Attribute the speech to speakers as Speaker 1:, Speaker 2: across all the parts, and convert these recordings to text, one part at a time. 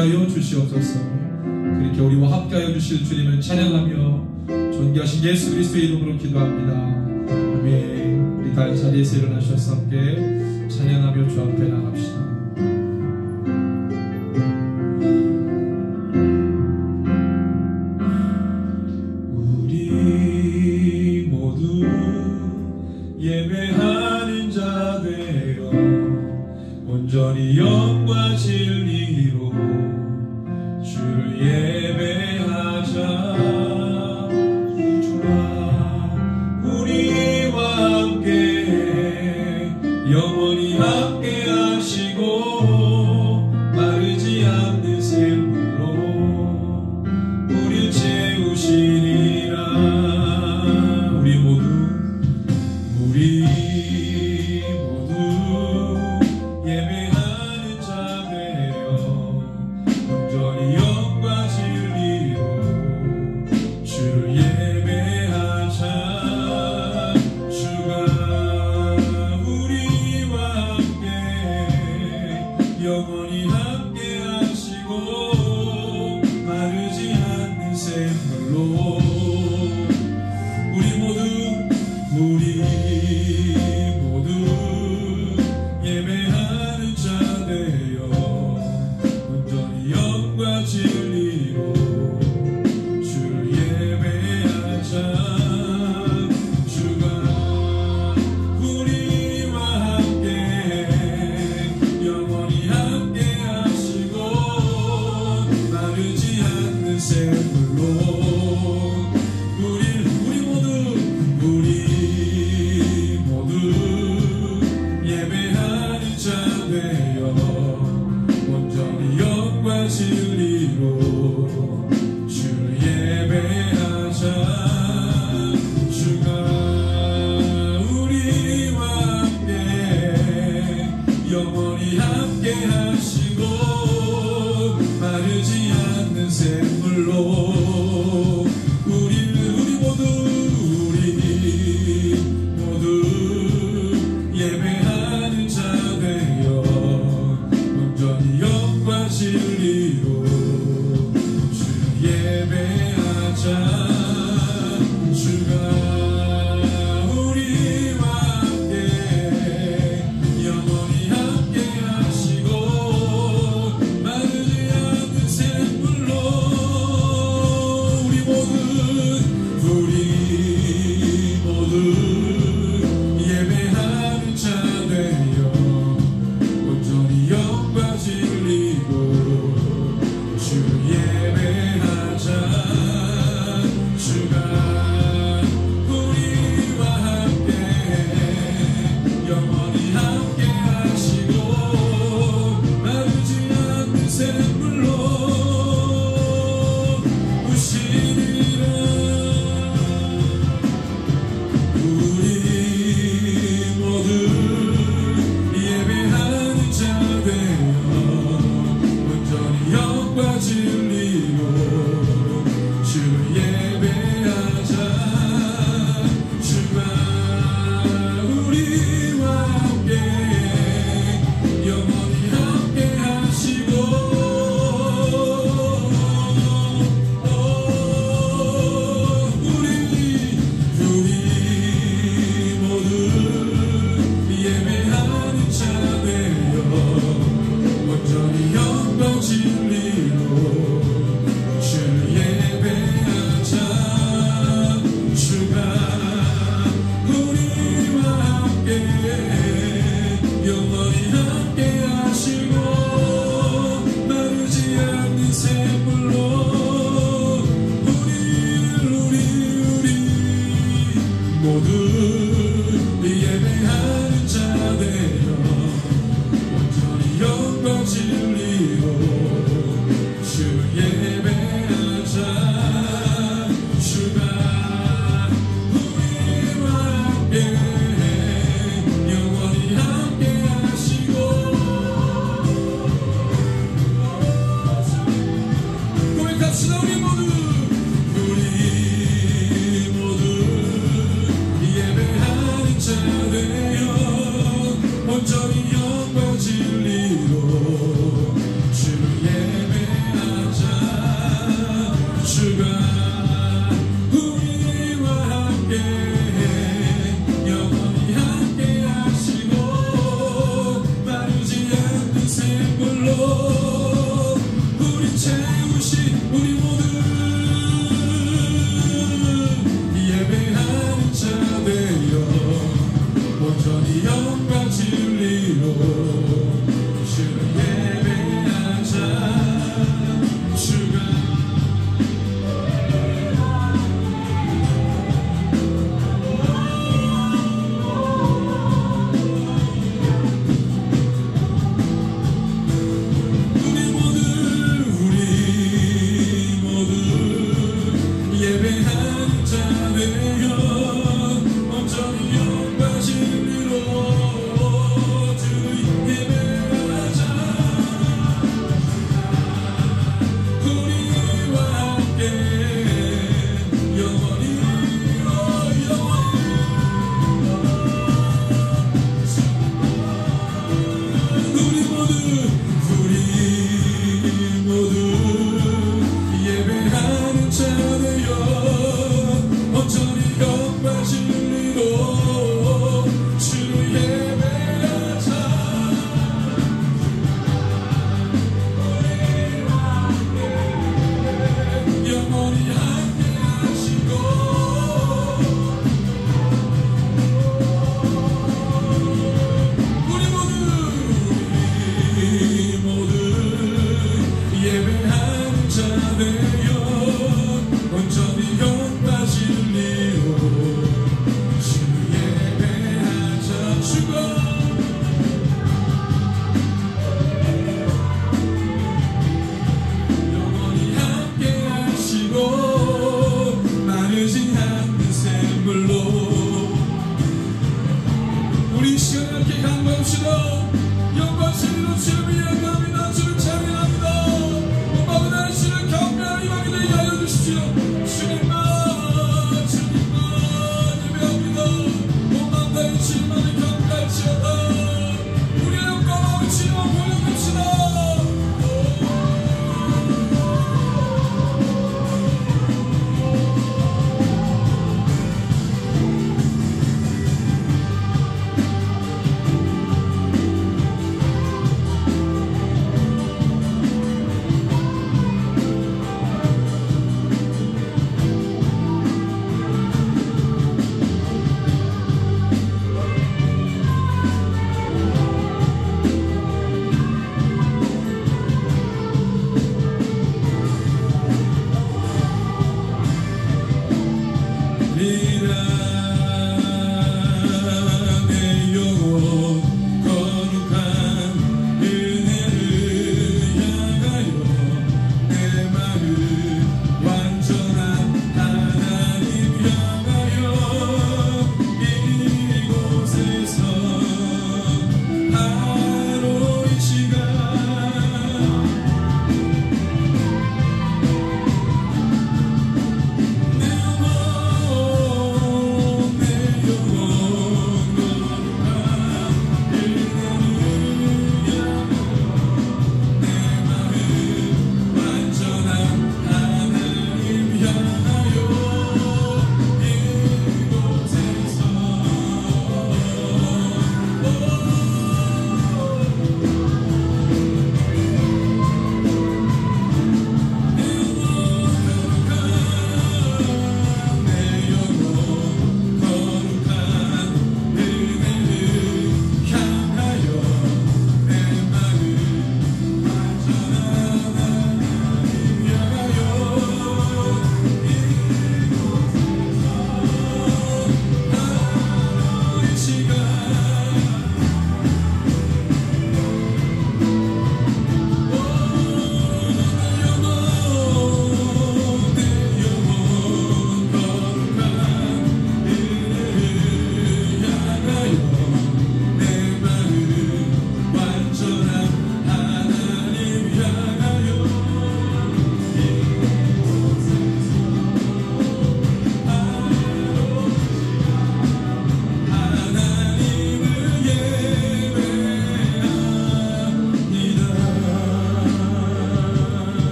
Speaker 1: 하여 주시옵소서. 그렇게 우리와 함께하여 주실 주님을 찬양하며 존귀하신 예수 그리스도의 이름으로 기도합니다. 아멘. 우리 다 자리에서 일어나셔서 함께 찬양하며 주 앞에 나갑시다. 우리 모두 예배하는 자 되어 온전히 영과 진리로 주를 예배하자. 주와 우리와 함께 영원히 함께 하시고 마르지 않는 샘물로 우릴 채우시리라. 우리 모두 예배하는 자 되어 온전히 영과 진리로 주를 예배하자. 주가 우리와 함께 영원히 함께 하시고 마르지 않는 샘물로 우리 모두 예배하는 자 되어 온전히 영과 진리로 주를 예배하자. 주가 우리와 함께 영원히 함께 하시고 마르지 않는 샘물로 우리 모두 예배하는 자 되어 온전히 영과 진리로 주를 예배하자. 주가 우리와 함께 영원히 함께 하시고 마르지 않는 샘물로 우리 모두 예배하는 자 되어 온전히 영과 진리로 주를 예배하자. 주가 우리와 함께 영원히 함께 하시고 마르지 않는 샘물로 우리 모두 예배하는 자 되어 온전히 영과 진리로 주를 예배하자. 주가 우리와 함께 영원히 함께 하시고 마르지 않는 샘물로 우시리라. 우리 모두 예배하는 자 되어 온전히 영과 진리로 주를 예배하자. 주가 우리와 함께 영원히 함께 하시고 우리 모두 예배하는 자 되어 온전히 영과 진리로 주를 예배하자. 주가 우리와 함께 영원히 함께 하시고 마르지 않는 샘물로 우리 모두 예배하는 자 되어 온전히 영과 진리로 주를 예배하자. 주가 우리와 함께 영원히 함께 하시고 고백합시다. 우리 모두 예배하는 자 되어 온전히 영과 진리로 주의 우리 모두 예배하는 자 되어 온전히 영광 진리로 주를 예배하자. 영원히 함께 하시고 우리 모두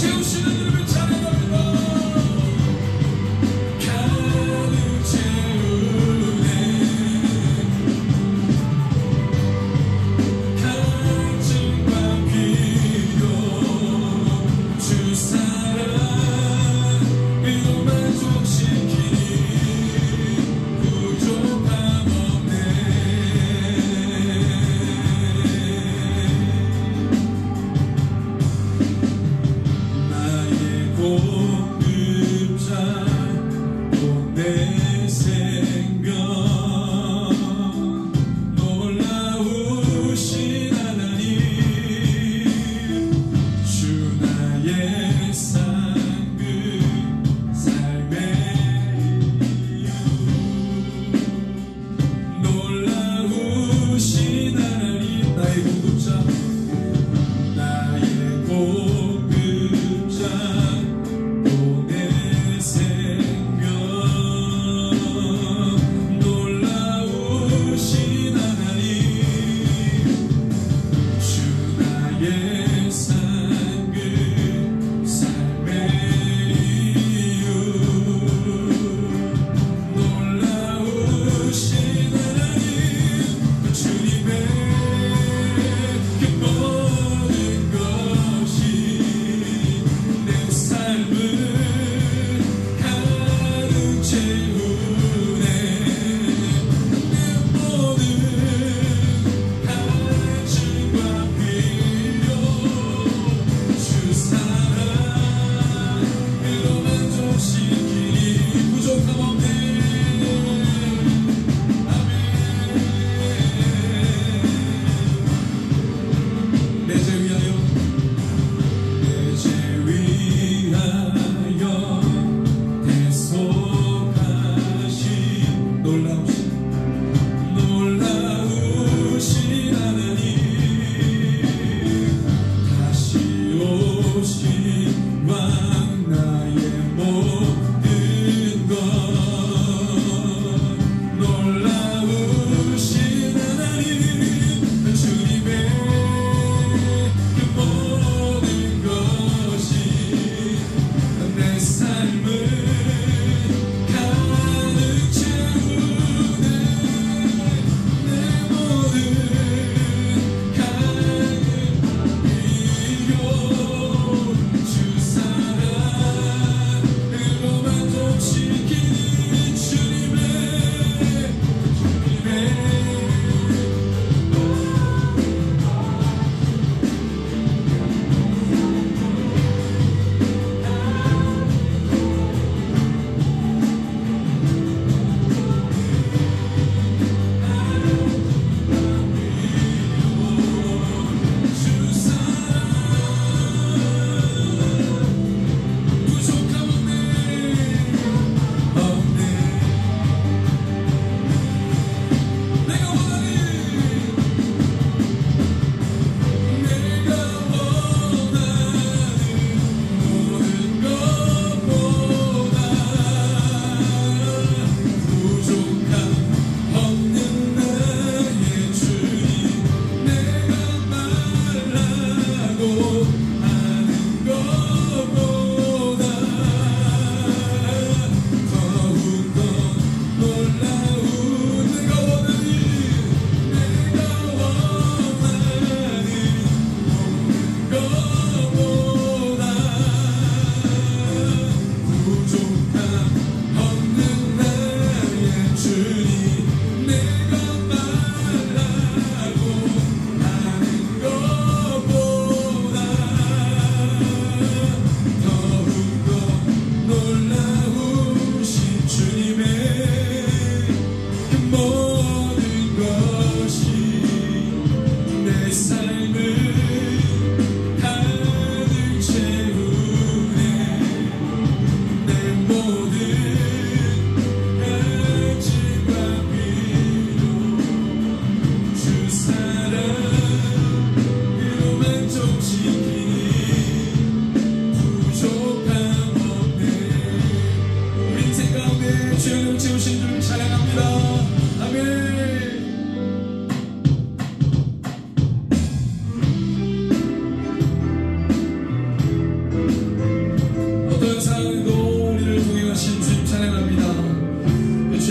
Speaker 2: 채우시는 이름을 찬양합니다. 가득 채우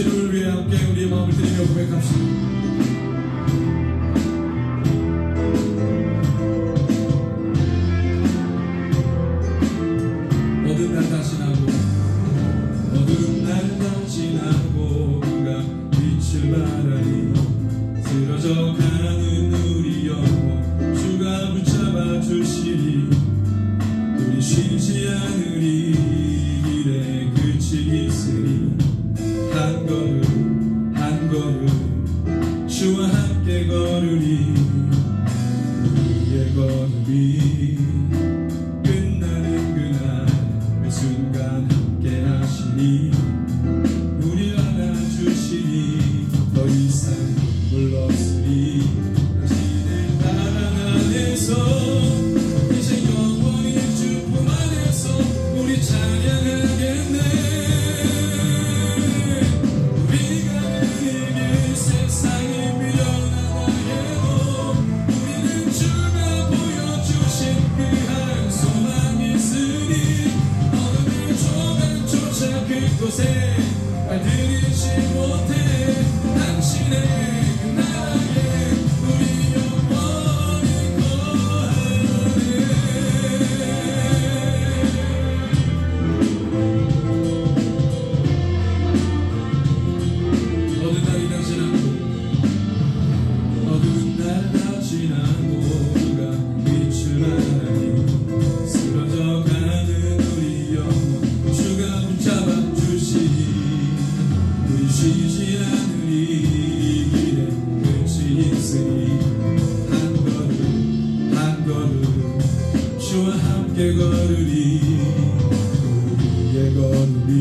Speaker 1: 이름을 위해 함께 우리의 마음을 드리며 고백합시다. 어두운 날 다 지나고 어두운 날 다 지나고 그가 빛을 발하니 쓰러져 가는 우리 영혼 주가 붙잡아 주시니 우리 쉬지 않으리 길에 끝이 있으니 한 걸음 한 걸음 주와 함께 걸으니 우리의 걸음이 끝나는 그날 그 순간 함께 하시니 우리 안아주시니 더 이상 눈물 없으리 당신의 사랑 안에서 이제 영원히 주품 안에서 우리 찬양하겠네. 그곳에 발들이지 못해 당신의 그 나라에 우리 영원히 거하네. 어두운 날이 다 지나고 어두운 날 다 지나고 그가 빛을 발하니 쓰러져 가는 우리 영혼 주가 붙잡아 우리 쉬지 않으리 길에 끝이 있으니 한 걸음 한 걸음 주와 함께 걸으리 우리의 걸음이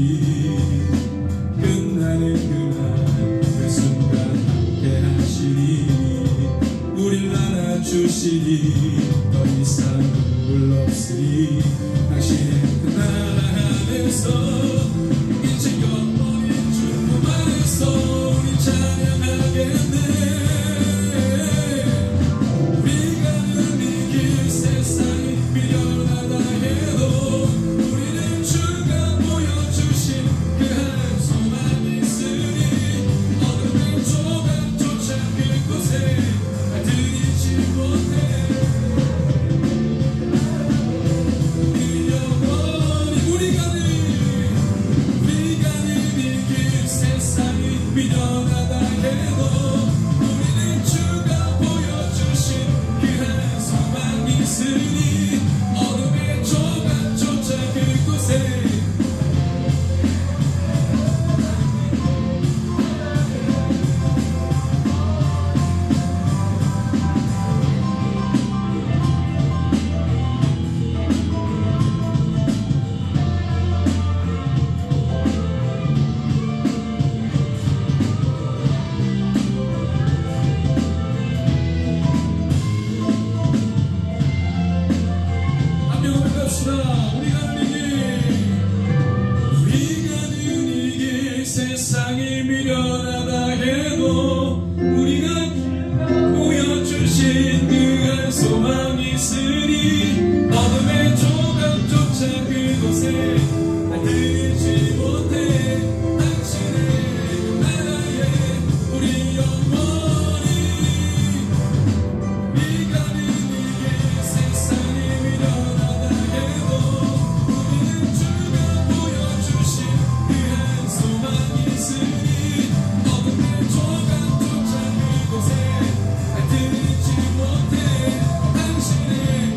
Speaker 1: 끝나는 그날 그 순간 함께 하시니 우릴 안아주시니 더 이상 눈물 없으리 당신의 그 나라 안에서 이제 영원히 주님 안에서 우리 찬양하겠네. 우리가 가는 이 길 세상이 미련하다 해도 우리는 주가 보여주신 그 한 소망이 있으니 어둠의 조각조차 그곳에 들이지 못해 미련하다 해도 우리는 주가 보여주신 그 한 소망이 있으니 어둠의 조각조차 그곳에 세상이 미련하다 해도 우리가 보여주신 그 한 소망이 있으니 어둠의 조각조차 그곳에 들이지 못해 당신의 그 나라에 우리 영원히 우리 가는 이 길 세상이 미련하다 해도 우리는 주가 보여주신 그 한 소망이 있으니 어둠의 조각조차 그곳에 들이지 못해 당신의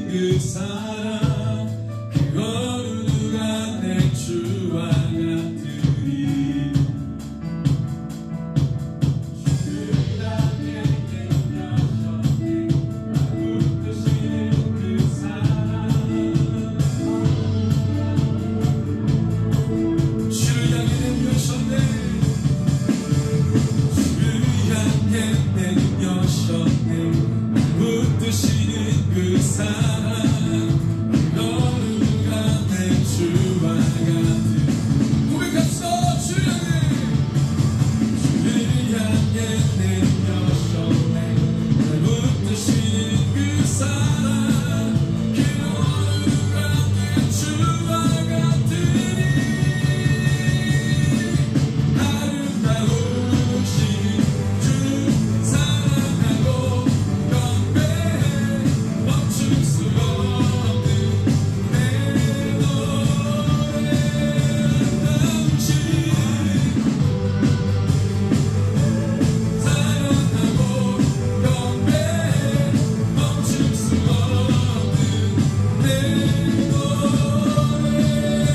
Speaker 1: 그 사랑 그 어느 누가 내 주와 같으리 주를 향해 내려졌네 마구 뜨시는 그 사랑 주를 향해 내려졌네 주를 향해 내려졌네 마구 뜨시는 그 사랑 너는 누가 내 주와 같은 고백합시다. 주를 향해 내려졌네 날 붙드시는 그 사랑 그 너는 누가 내 주와 같으니 아름다우신 주 사랑하고 경배해 멈출 수 없는 내 노래 아름다우신 사랑하고 경배해 멈출 수 없는 내 노래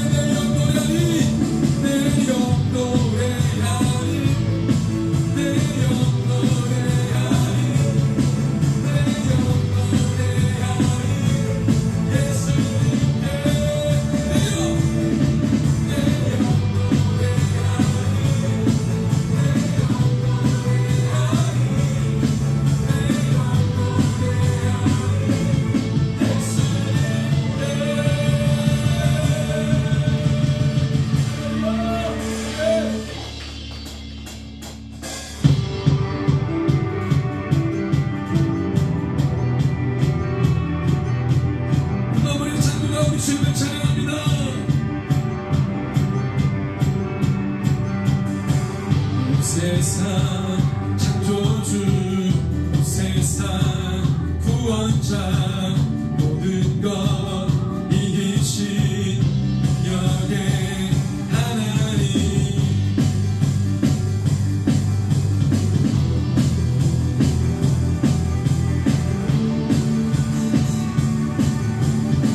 Speaker 1: 내 영노래하리 내 영노래하리 내 영노래하리 내 영노래하리 예수님께 내 마무리 찬송가 우리 주님을 찬양합니다. 온 세상 창조주 온 세상 구원자 모든 것 이기신 능력의 하나님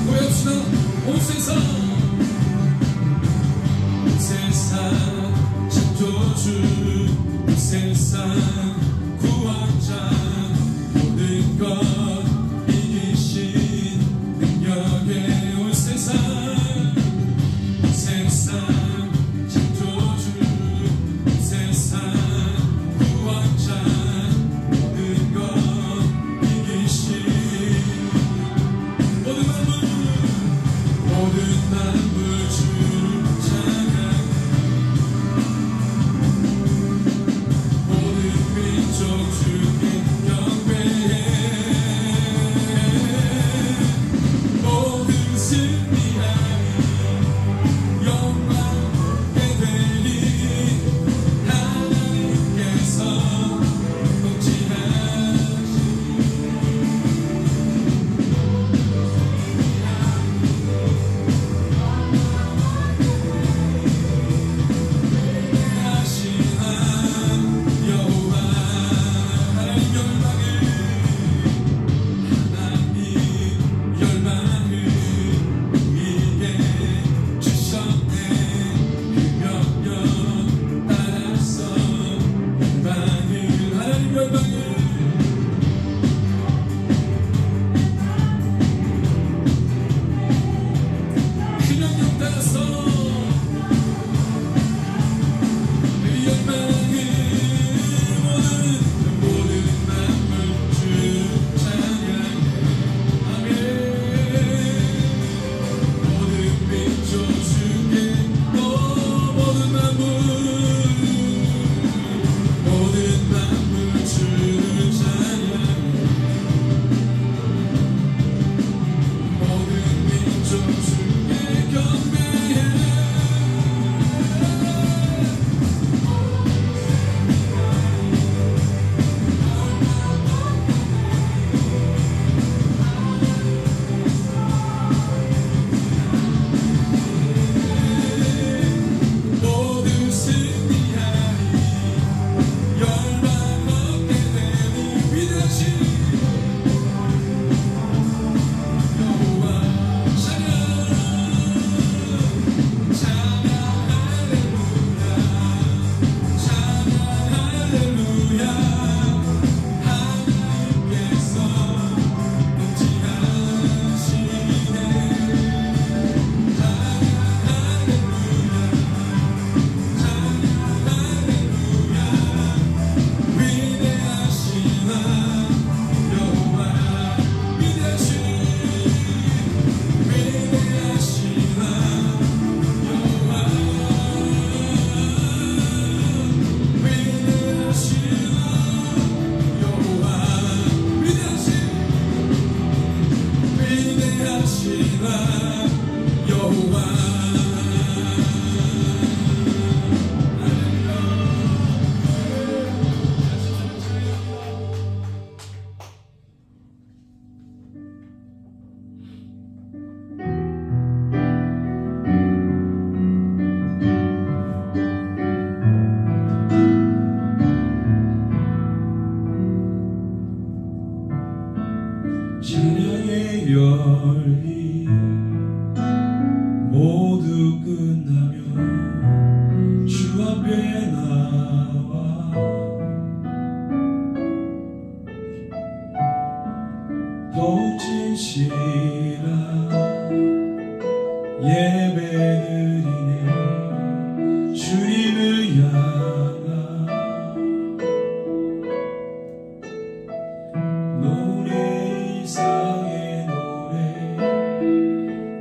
Speaker 1: 고백합시다. 온 세상 창조주 온 세상 구원자 모든 것 이기신 능력의 온 세상 창조주 온 세상 구원자 모든 것 이기신 모든 만물 주를 찬양 모든 민족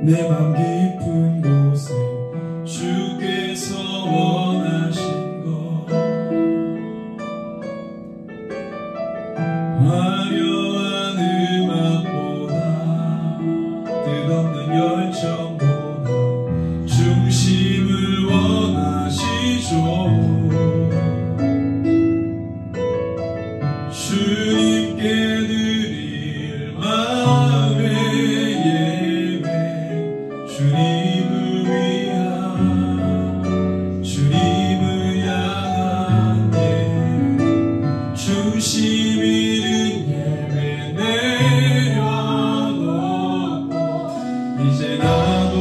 Speaker 2: 내 맘 깊은 곳에 주께서 원하신 것 화려한 음악보다 뜻없는 열정보다 중심을 원하시죠. 주님께 드릴 마음의 예배 주님을 위한 주님을 향한 예배 중심 있는 예배 내려놓고 이제 나도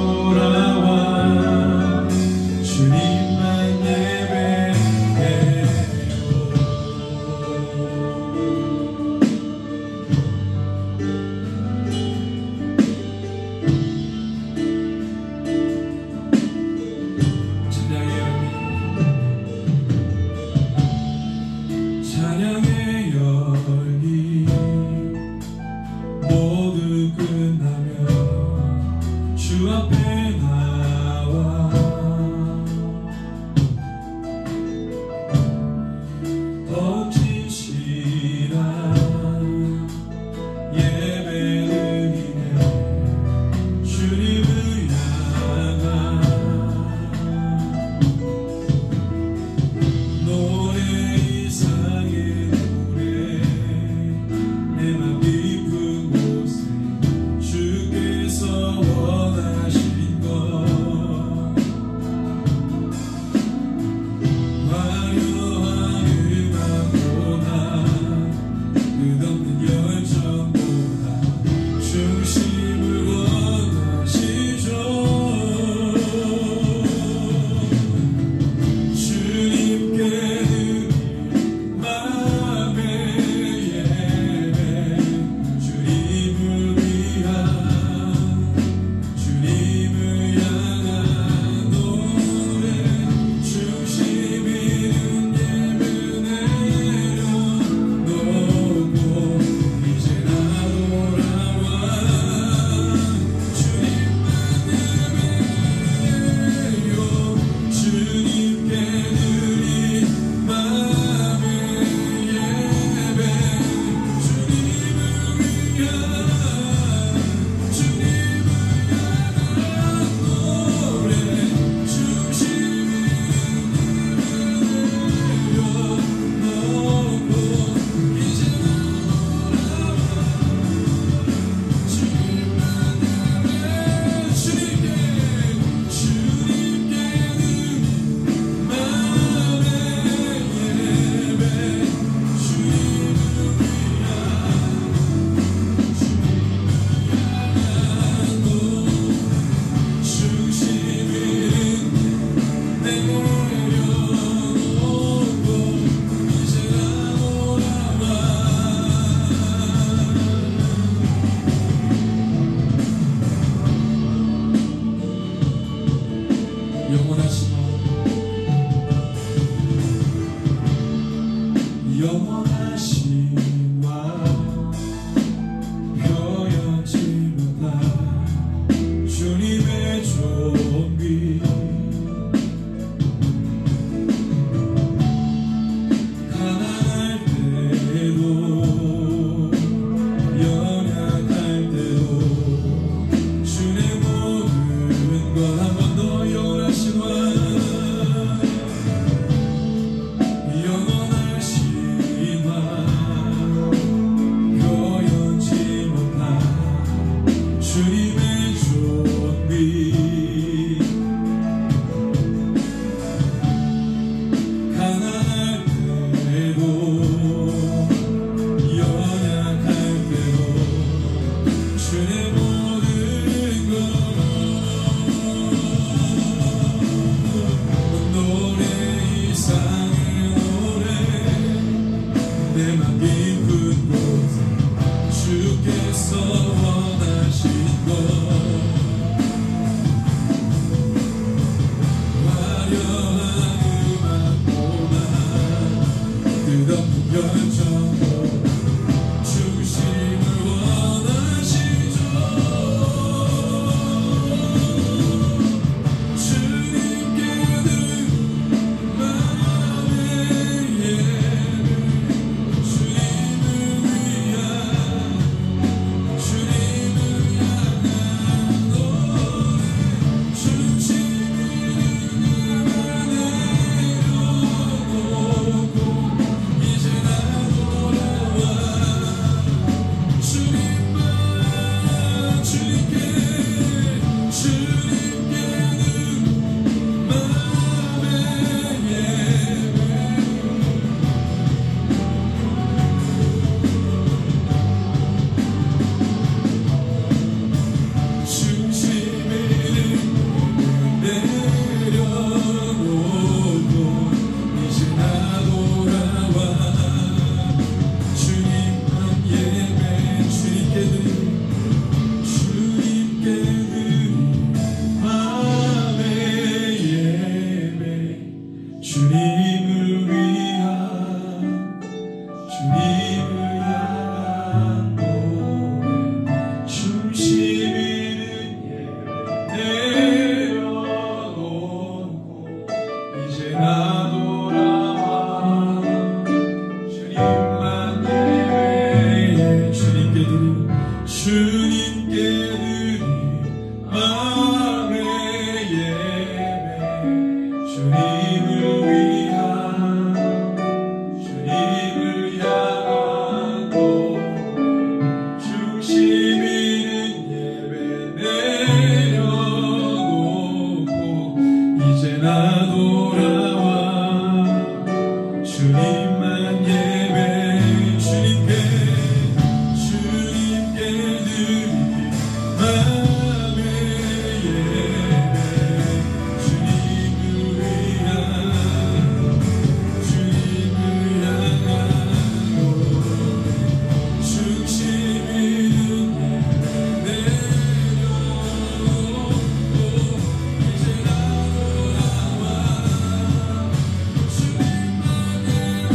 Speaker 2: 마음의 예배 주님을 위한 주님을 향한 고백 중심 있는 예배 내려놓고 이제 나 돌아와 주님만 예배 주님께 드릴 마음의 예배 주님을 위한 주님을 향한 중심 있는 예배 내려놓고 이제 나 돌아와 주님만 예배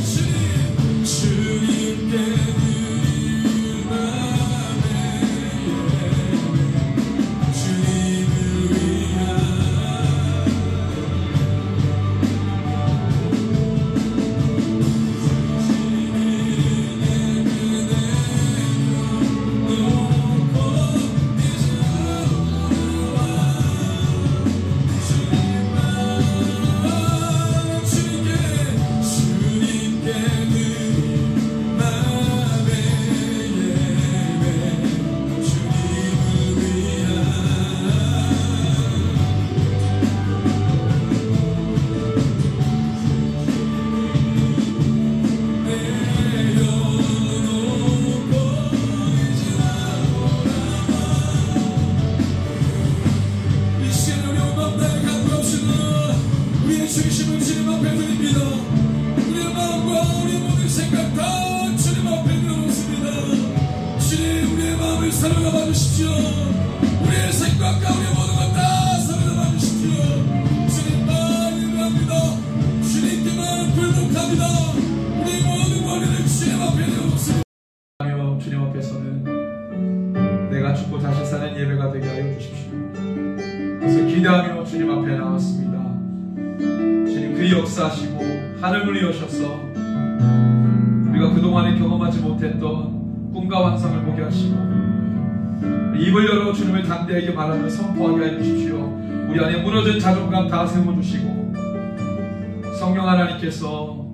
Speaker 2: 주님께 드릴 마음의 예배 주님을 위한 주님께 드릴 마음의 예배 주님을 위한 내려놓고 이제 나 돌아와 이 시간 우리 온 마음을 간구합시다. 우리의 중심을 주님 앞에 드립니다. 우리의 마음과 우리의 모든 생각 다 주님 앞에 들어놓습니다. 주님 우리의 마음을 사로잡아 주십시오. 우리의 생각과 우리의 모든 것 다 사로잡아 주십시오. 주님만 일합니다. 주님께만 굴복합니다. 우리의 모든 권리를 주님 앞에 내어놓습니다.
Speaker 1: 주님 앞에서는 내가 죽고 다시 사는 예배가 되게 하여 주십시오. 그래서 기대하며 주님 앞에 나왔습니다. 주님 그 역사하시고 하늘을 여셔서 우리가 그동안에 경험하지 못했던 꿈과 환상을 보게 하시고 입을 열어 주님을 담대하게 말하며 선포하게 하여 주십시오. 우리 안에 무너진 자존감 다 세워주시고 성령 하나님께서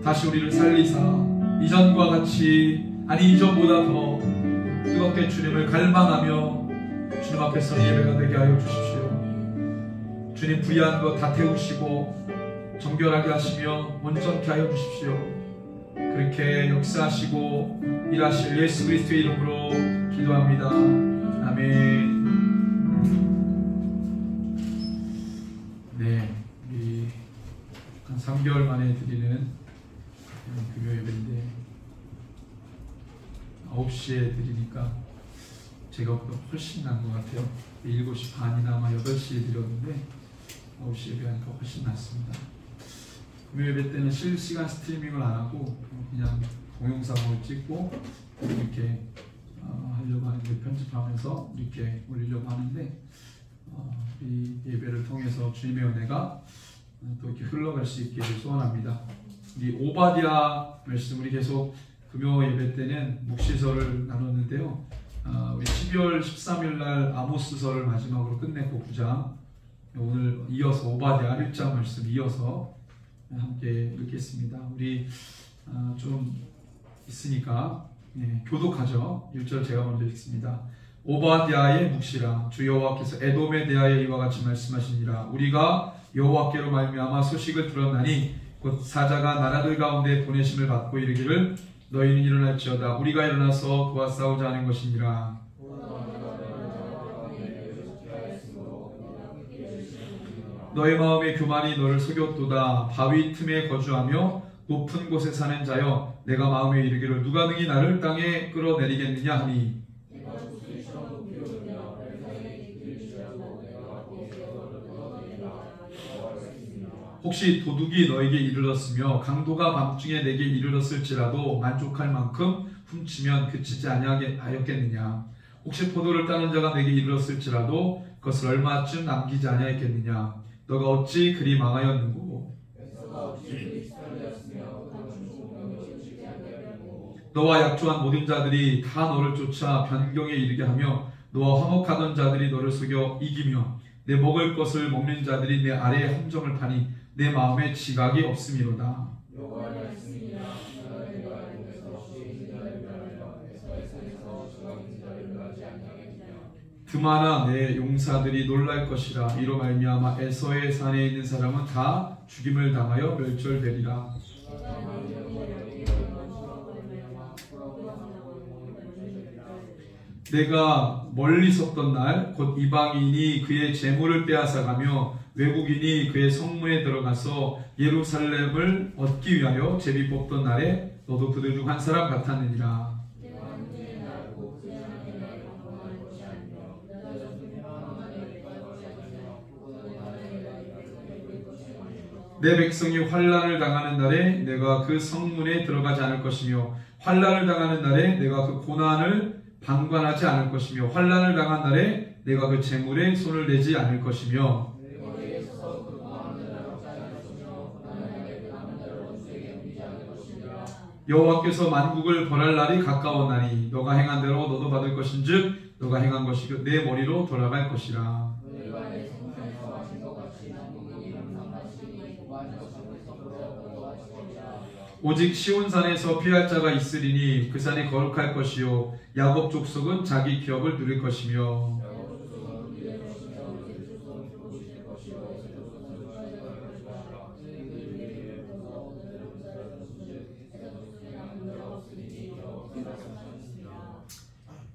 Speaker 1: 다시 우리를 살리사 이전과 같이 아니 이전보다 더 뜨겁게 주님을 갈망하며 주님 앞에서 예배가 되게 하여 주십시오. 주님 불의한 것 다 태우시고 정결하게 하시며 온전케 하여 주십시오. 그렇게 역사하시고 일하실 예수 그리스도의 이름으로 기도합니다. 아멘. 네, 우리 한 3개월 만에 드리는 금요 예배인데 9시에 드리니까 제가 훨씬 난 것 같아요. 7시 반이나 아마 8시에 드렸는데 9시 예배하니까 훨씬 낫습니다. 금요 예배 때는 실시간 스트리밍을 안 하고 그냥 동영상을 찍고 이렇게 하려고 하는데 편집하면서 이렇게 올리려고 하는데 이 예배를 통해서 주님의 은혜가 또 이렇게 흘러갈 수 있기를 소원합니다. 우리 오바댜 말씀 우리 계속 금요 예배 때는 묵시설을 나눴는데요. 우리 12월 13일 날 아모스서를 마지막으로 끝냈고 9장 오늘 이어서 오바댜 1장 말씀 이어서 함께 읽겠습니다. 우리 좀 있으니까 교독하죠. 1절 제가 먼저 읽습니다. 오바댜의 묵시라. 주 여호와께서 에돔에 대하여 이와 같이 말씀하시니라. 우리가 여호와께로 말미암아 소식을 들었나니 곧 사자가 나라들 가운데 보내심을 받고 이르기를 너희는 일어날지어다. 우리가 일어나서 그와 싸우자 하는 것이니라. 너의 마음의 교만이 너를 속였도다. 바위 틈에 거주하며 높은 곳에 사는 자여, 내가 마음에 이르기를 누가 능히 나를 땅에 끌어내리겠느냐 하니, 혹시 도둑이 너에게 이르렀으며 강도가 밤중에 내게 이르렀을지라도 만족할 만큼 훔치면 그치지 아니하였겠느냐. 혹시 포도를 따는 자가 내게 이르렀을지라도 그것을 얼마쯤 남기지 아니하였겠느냐. 너가 어찌 그리 망하였는고. 너와 약조한 모든 자들이 다 너를 쫓아 변경에 이르게 하며 너와 화목하던 자들이 너를 속여 이기며 내 먹을 것을 먹는 자들이 내 아래에 함정을 파니 내 마음에 지각이 없음이로다. 드마나 내 용사들이 놀랄 것이라. 이로 말미암아 에서의 산에 있는 사람은 다 죽임을 당하여 멸절되리라. 내가 멀리 섰던 날 곧 이방인이 그의 재물을 빼앗아가며 외국인이 그의 성문에 들어가서 예루살렘을 얻기 위하여 제비 뽑던 날에 너도 그들 중 한 사람 같았느니라. 내 백성이 환난을 당하는 날에 내가 그 성문에 들어가지 않을 것이며 환난을 당하는 날에 내가 그 고난을 방관하지 않을 것이며 환난을 당한 날에 내가 그 재물에 손을 대지 않을 것이며 여호와께서 만국을 벌할 날이 가까웠나니 너가 행한 대로 너도 받을 것인즉 너가 행한 것이 내 머리로 돌아갈 것이라. 오직 시온산에서 피할 자가 있으리니 그 산이 거룩할 것이요 야곱 족속은 자기 기업을 누릴 것이며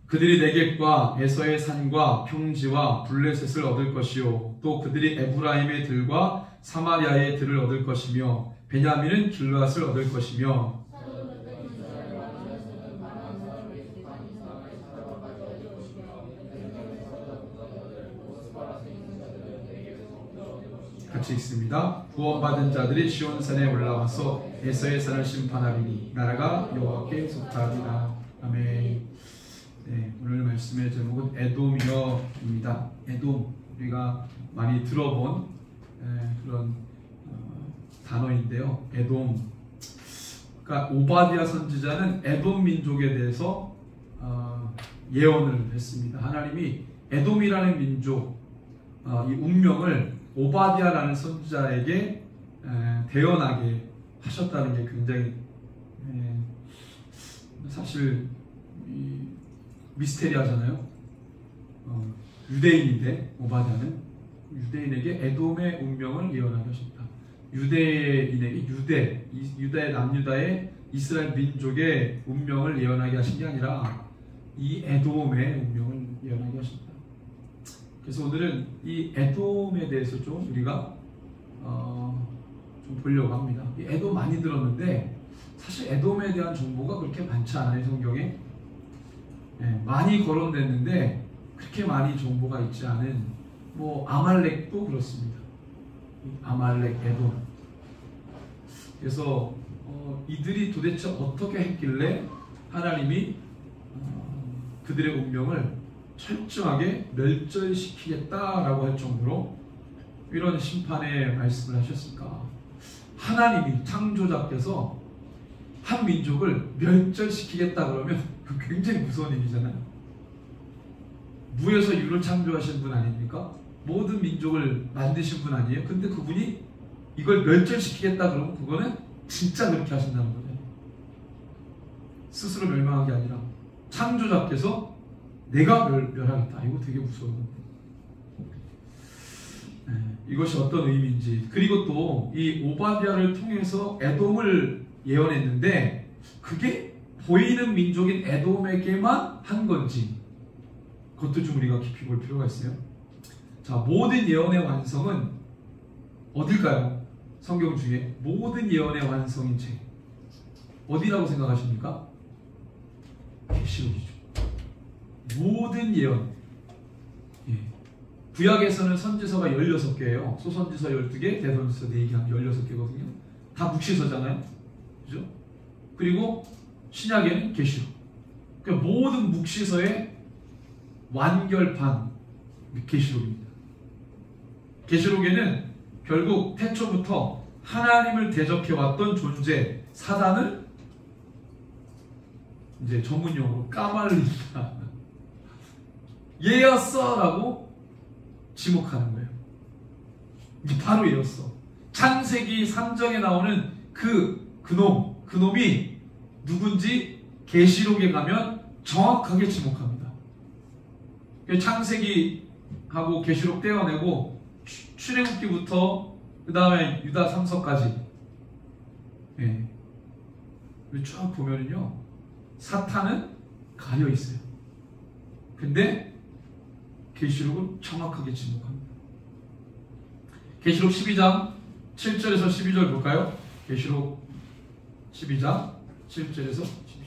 Speaker 1: 그들이 네겝과 에서의 산과 평지와 블레셋을 얻을 것이요 또 그들이 에브라임의 들과 사마리아의 들을 얻을 것이며 베냐민은 길앗을 얻을 것이며 같이 읽습니다. 구원받은 자들이 시온산에 올라와서 에서의 산을 심판하리니 나라가 여호와께 속하리라. 아멘. 네, 오늘 말씀의 제목은 에돔이여입니다. 에돔, 우리가 많이 들어본 그런 단어인데요. 에돔. 그러니까 오바댜 선지자는 에돔 민족에 대해서 예언을 했습니다. 하나님이 에돔이라는 민족, 이 운명을 오바댜라는 선지자에게 대언하게 하셨다는 게 굉장히 사실 미스테리하잖아요. 유대인인데 오바댜는 유대인에게 에돔의 운명을 예언하게 하셨다. 유대인에게 유다의 남유다의 이스라엘 민족의 운명을 예언하게 하신 게 아니라 이 에돔의 운명을 예언하게 하셨다. 그래서 오늘은 이 에돔에 대해서 좀 우리가 좀 보려고 합니다. 이 에돔 많이 들었는데 사실 에돔에 대한 정보가 그렇게 많지 않아요, 성경에. 많이 거론됐는데 그렇게 많이 정보가 있지 않은 아말렉도 그렇습니다. 아말렉, 에돔. 그래서 이들이 도대체 어떻게 했길래 하나님이 그들의 운명을 철저하게 멸절시키겠다라고 할 정도로 이런 심판의 말씀을 하셨을까? 하나님이 창조자께서 한 민족을 멸절시키겠다 그러면 굉장히 무서운 일이잖아요. 무에서 유를 창조하신 분 아닙니까? 모든 민족을 만드신 분 아니에요? 근데 그분이 이걸 멸절시키겠다 그러면 그거는 진짜 그렇게 하신다는 거죠. 스스로 멸망한 게 아니라 창조자께서 내가 멸하겠다. 이거 되게 무서워요. 이것이 어떤 의미인지. 그리고 또 이 오바댜를 통해서 에돔을 예언했는데 그게 보이는 민족인 에돔에게만 한 건지 그것도 좀 우리가 깊이 볼 필요가 있어요. 자, 모든 예언의 완성은 어딜까요? 성경 중에 모든 예언의 완성인 책 어디라고 생각하십니까? 계시록이죠. 모든 예언. 구약에서는 선지서가 16개예요. 소선지서 12개, 대선지서 4개, 한 16개거든요. 다 묵시서잖아요. 그죠? 그리고 신약에는 계시록. 그러니까 모든 묵시서의 완결판 계시록입니다. 계시록에는 결국 태초부터 하나님을 대적해왔던 존재 사단을 이제 전문용어로 까말린다. 얘였어 라고 지목하는 거예요. 이게 바로 얘였어. 창세기 3장에 나오는 그놈이 누군지 계시록에 가면 정확하게 지목합니다. 창세기하고 계시록 떼어내고 출애굽기부터 그 다음에 유다 3서까지 쭉 보면은요, 사탄은 가려 있어요. 근데 계시록은 정확하게 지목합니다. 계시록 12장 7절에서 12절 볼까요? 계시록 12장 7절에서 12절.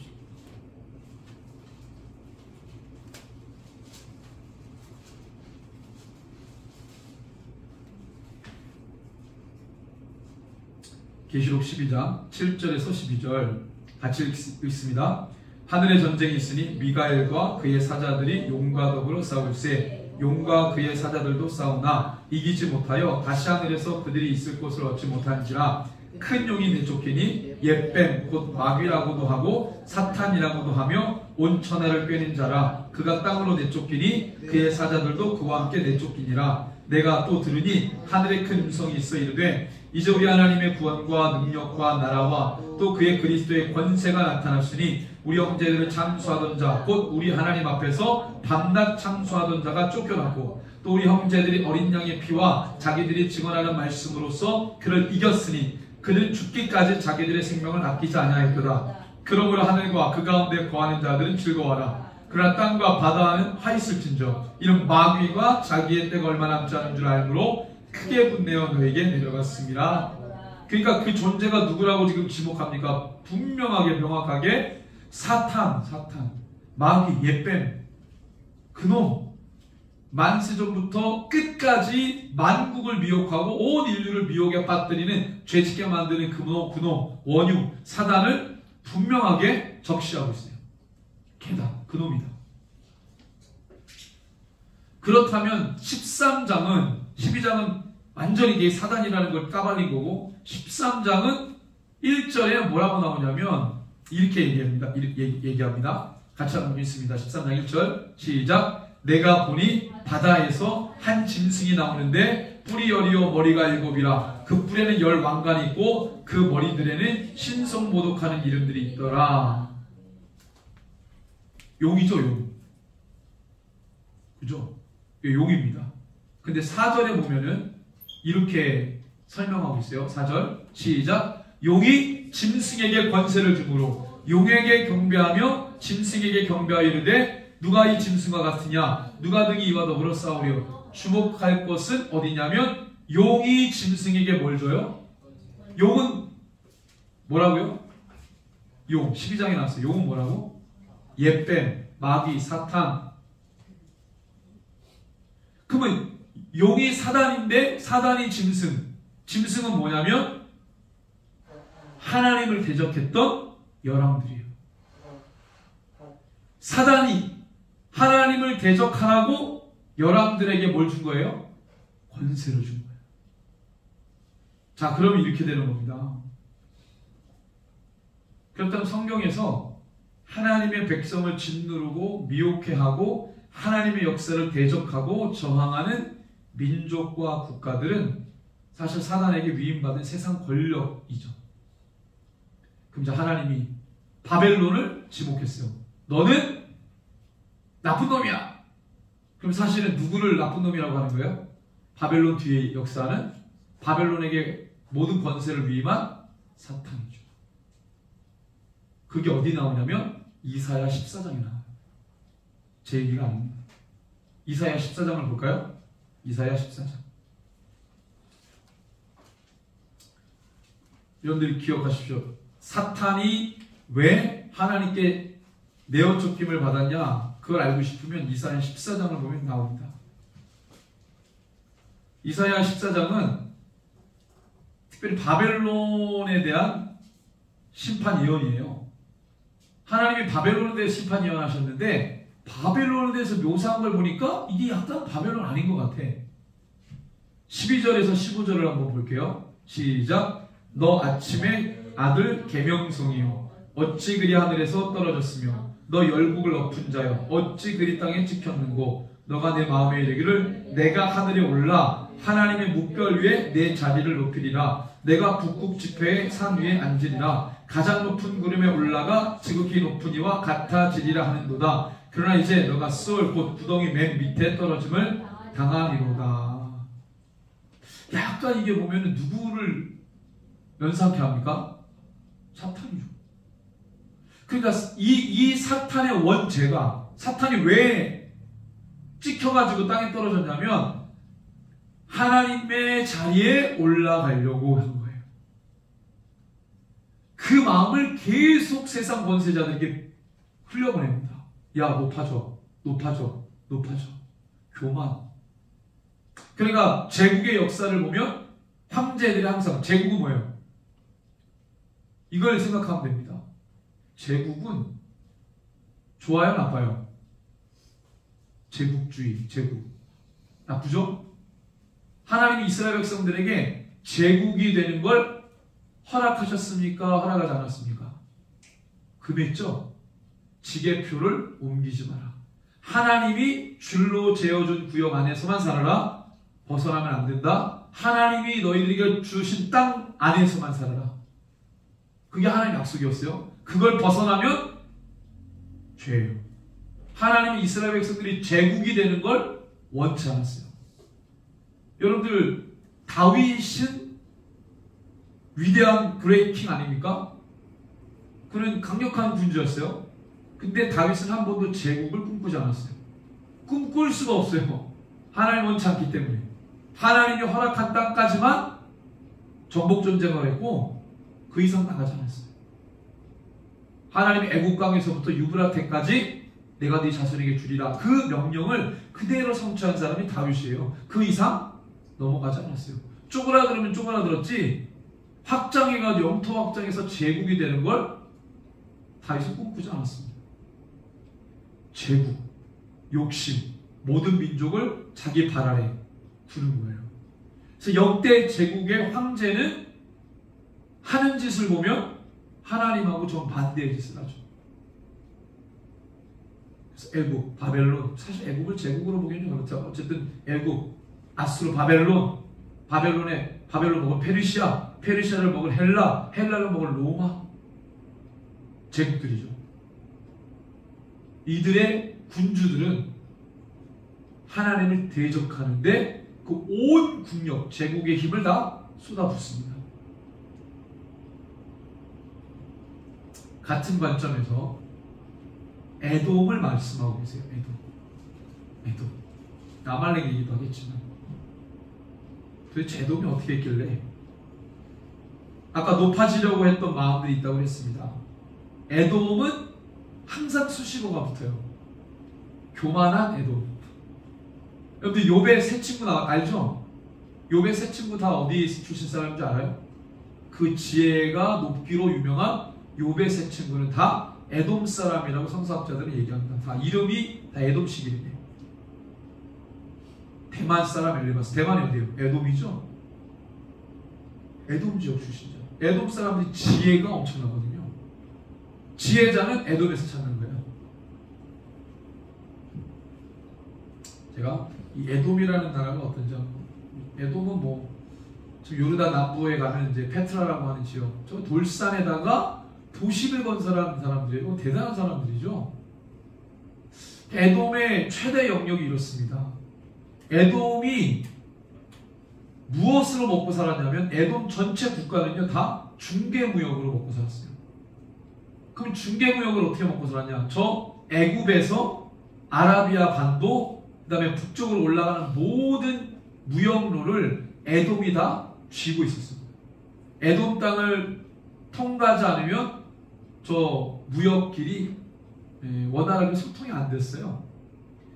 Speaker 1: 계시록 12장 7절에서 12절 같이 읽습니다. 하늘에 전쟁이 있으니 미가엘과 그의 사자들이 용과 더불어 싸울세 용과 그의 사자들도 싸우나 이기지 못하여 다시 하늘에서 그들이 있을 곳을 얻지 못한지라 큰 용이 내쫓기니 옛뱀 곧 마귀라고도 하고 사탄이라고도 하며 온 천하를 꿰는 자라 그가 땅으로 내쫓기니 그의 사자들도 그와 함께 내쫓기니라. 내가 또 들으니 하늘에 큰 음성이 있어 이르되 이제 우리 하나님의 구원과 능력과 나라와 또 그의 그리스도의 권세가 나타났으니 우리 형제들을 참수하던 자 곧 우리 하나님 앞에서 밤낮 참수하던 자가 쫓겨났고 또 우리 형제들이 어린 양의 피와 자기들이 증언하는 말씀으로써 그를 이겼으니 그는 죽기까지 자기들의 생명을 아끼지 아니하였도다. 그러므로 하늘과 그 가운데 거하는 자들은 즐거워하라. 그러나 땅과 바다는 화 있을진저 이는 마귀가 자기의 때가 얼마 남지 않은 줄 알므로 크게 분내어 너에게 내려갔습니다. 그러니까 그 존재가 누구라고 지금 지목합니까? 분명하게 명확하게 사탄, 마귀, 옛뱀, 그놈, 만세전부터 끝까지 만국을 미혹하고 온 인류를 미혹에 빠뜨리는 죄짓게 만드는 그놈, 원유, 사단을 분명하게 적시하고 있어요. 걔다, 그놈이다. 그렇다면 12장은 완전히 이게 사단이라는 걸 까발린 거고 13장은 1절에 뭐라고 나오냐면 이렇게 얘기합니다. 같이 한번 읽습니다. 13장 1절 시작. 내가 보니 바다에서 한 짐승이 나오는데 뿔이 10이요 머리가 7이라 그 뿔에는 10 왕관이 있고 그 머리들에는 신성모독하는 이름들이 있더라. 용이죠, 용. 그죠? 용입니다. 근데 4절에 보면은 이렇게 설명하고 있어요. 4절 시작. 용이 짐승에게 권세를 주므로 용에게 경배하며 짐승에게 경배하여 이르되 누가 이 짐승과 같으냐 누가 등이 이와 더불어 싸우려. 주목할 것은 어디냐면 용이 짐승에게 뭘 줘요? 용은 뭐라고요? 용 12장에 나왔어요. 용은 뭐라고? 옛뱀, 마귀, 사탄. 그러면 용이 사단인데 사단이 짐승. 짐승은 뭐냐면 하나님을 대적했던 열왕들이에요. 사단이 하나님을 대적하라고 열왕들에게 뭘 준 거예요? 권세를 준 거예요. 자, 그러면 이렇게 되는 겁니다. 그렇다면 성경에서 하나님의 백성을 짓누르고 미혹해하고 하나님의 역사를 대적하고 저항하는 민족과 국가들은 사실 사단에게 위임받은 세상 권력이죠. 그럼 이제 하나님이 바벨론을 지목했어요. 너는 나쁜 놈이야. 그럼 사실은 누구를 나쁜 놈이라고 하는 거예요? 바벨론 뒤의 역사는 바벨론에게 모든 권세를 위임한 사탄이죠. 그게 어디 나오냐면 이사야 14장에 나와요. 제 얘기가 아닙니다. 이사야 14장을 볼까요? 이사야 14장. 여러분들이 기억하십시오. 사탄이 왜 하나님께 내어쫓김을 받았냐? 그걸 알고 싶으면 이사야 14장을 보면 나옵니다. 이사야 14장은 특별히 바벨론에 대한 심판 예언이에요. 하나님이 바벨론에 대해 심판 예언하셨는데 바벨론에 대해서 묘사한 걸 보니까 이게 약간 바벨론 아닌 것 같아. 12절에서 15절을 한번 볼게요. 시작. 너 아침에 아들 계명성이요 어찌 그리 하늘에서 떨어졌으며 너 열국을 엎은 자여 어찌 그리 땅에 찍혔는고 너가 내 마음에 이르기를 내가 하늘에 올라 하나님의 묵별 위에 내 자리를 높이리라. 내가 북극 지폐의 산 위에 앉으리라. 가장 높은 구름에 올라가 지극히 높은 이와 같아지리라 하는도다. 그러나 이제 너가 쏠 곧 구덩이 맨 밑에 떨어짐을 당하리로다. 약간 이게 보면 누구를 연상케 합니까? 사탄이죠. 그러니까 이 사탄의 원죄가, 사탄이 왜 찍혀가지고 땅에 떨어졌냐면 하나님의 자리에 올라가려고 한 거예요. 그 마음을 계속 세상 권세자들에게 흘려보냅니다. 야, 높아져, 높아져, 높아져. 교만. 그러니까 제국의 역사를 보면 황제들이 항상, 제국은 뭐예요? 이걸 생각하면 됩니다. 제국은 좋아요, 나빠요? 제국주의, 제국. 나쁘죠? 하나님이 이스라엘 백성들에게 제국이 되는 걸 허락하셨습니까? 허락하지 않았습니까? 금했죠? 지게표를 옮기지 마라. 하나님이 줄로 재어준 구역 안에서만 살아라. 벗어나면 안 된다. 하나님이 너희들에게 주신 땅 안에서만 살아라. 그게 하나님의 약속이었어요. 그걸 벗어나면 죄예요. 하나님이 이스라엘 백성들이 제국이 되는 걸 원치 않았어요. 여러분들, 다윗은 위대한 브레이킹 아닙니까? 그는 강력한 군주였어요. 근데 다윗은 한 번도 제국을 꿈꾸지 않았어요. 꿈꿀 수가 없어요. 하나님 원치 않기 때문에. 하나님이 허락한 땅까지만 정복 전쟁을 했고 그 이상 나가지 않았어요. 하나님이 애국강에서부터 유브라테까지 내가 네 자손에게 주리라. 그 명령을 그대로 성취한 사람이 다윗이에요. 그 이상 넘어가지 않았어요. 쪼그라들으면 쪼그라들었지 확장해가지고 영토 확장해서 제국이 되는 걸 다윗은 꿈꾸지 않았습니다. 제국, 욕심, 모든 민족을 자기 발 아래 두는 거예요. 그래서 역대 제국의 황제는 하는 짓을 보면 하나님하고 정반대의 짓을 하죠. 그래서 애국, 바벨론, 사실 애국을 제국으로 보기에는 그렇죠. 어쨌든 애국, 아수르, 바벨론을 먹은 페르시아, 페르시아를 먹은 헬라, 헬라를 먹은 로마, 제국들이죠. 이들의 군주들은 하나님을 대적하는데 그 온 국력, 제국의 힘을 다 쏟아붓습니다. 같은 관점에서 에돔을 말씀하고 계세요. 에돔. 아말렉 얘기도 하겠지만 도대체 에돔이 어떻게 했길래 아까 높아지려고 했던 마음들이 있다고 했습니다. 에돔은 항상 수식어가 붙어요. 교만한 에돔. 여러분들 욥의 세 친구 알죠? 욥의 세 친구 다 어디 출신 사람인지 알아요? 그 지혜가 높기로 유명한 욥의 세 친구는 다 에돔 사람이라고 성서학자들은 얘기합니다. 다 이름이 다 에돔식 이름이에요. 대만 사람 엘리바스. 대만이 어디예요? 에돔이죠? 에돔 지역 출신이죠. 에돔 사람들이 지혜가 엄청나거든요. 지혜자는 에돔에서 찾는 거예요. 제가 이 에돔이라는 나라가 어떤지 에돔은 뭐 지금 요르단 남부에 가면 이제 페트라라고 하는 지역, 저 돌산에다가 도시를 건설한 사람들이에요. 대단한 사람들이죠. 에돔의 최대 영역이 이렇습니다. 에돔이 무엇으로 먹고 살았냐면 에돔 전체 국가는요 다 중개무역으로 먹고 살았어요. 그럼 중개무역을 어떻게 먹고 살았냐? 저 애굽에서 아라비아 반도 그 다음에 북쪽으로 올라가는 모든 무역로를 에돔이 다 쥐고 있었습니다. 에돔 땅을 통과하지 않으면 저 무역길이 원활하게 소통이 안 됐어요.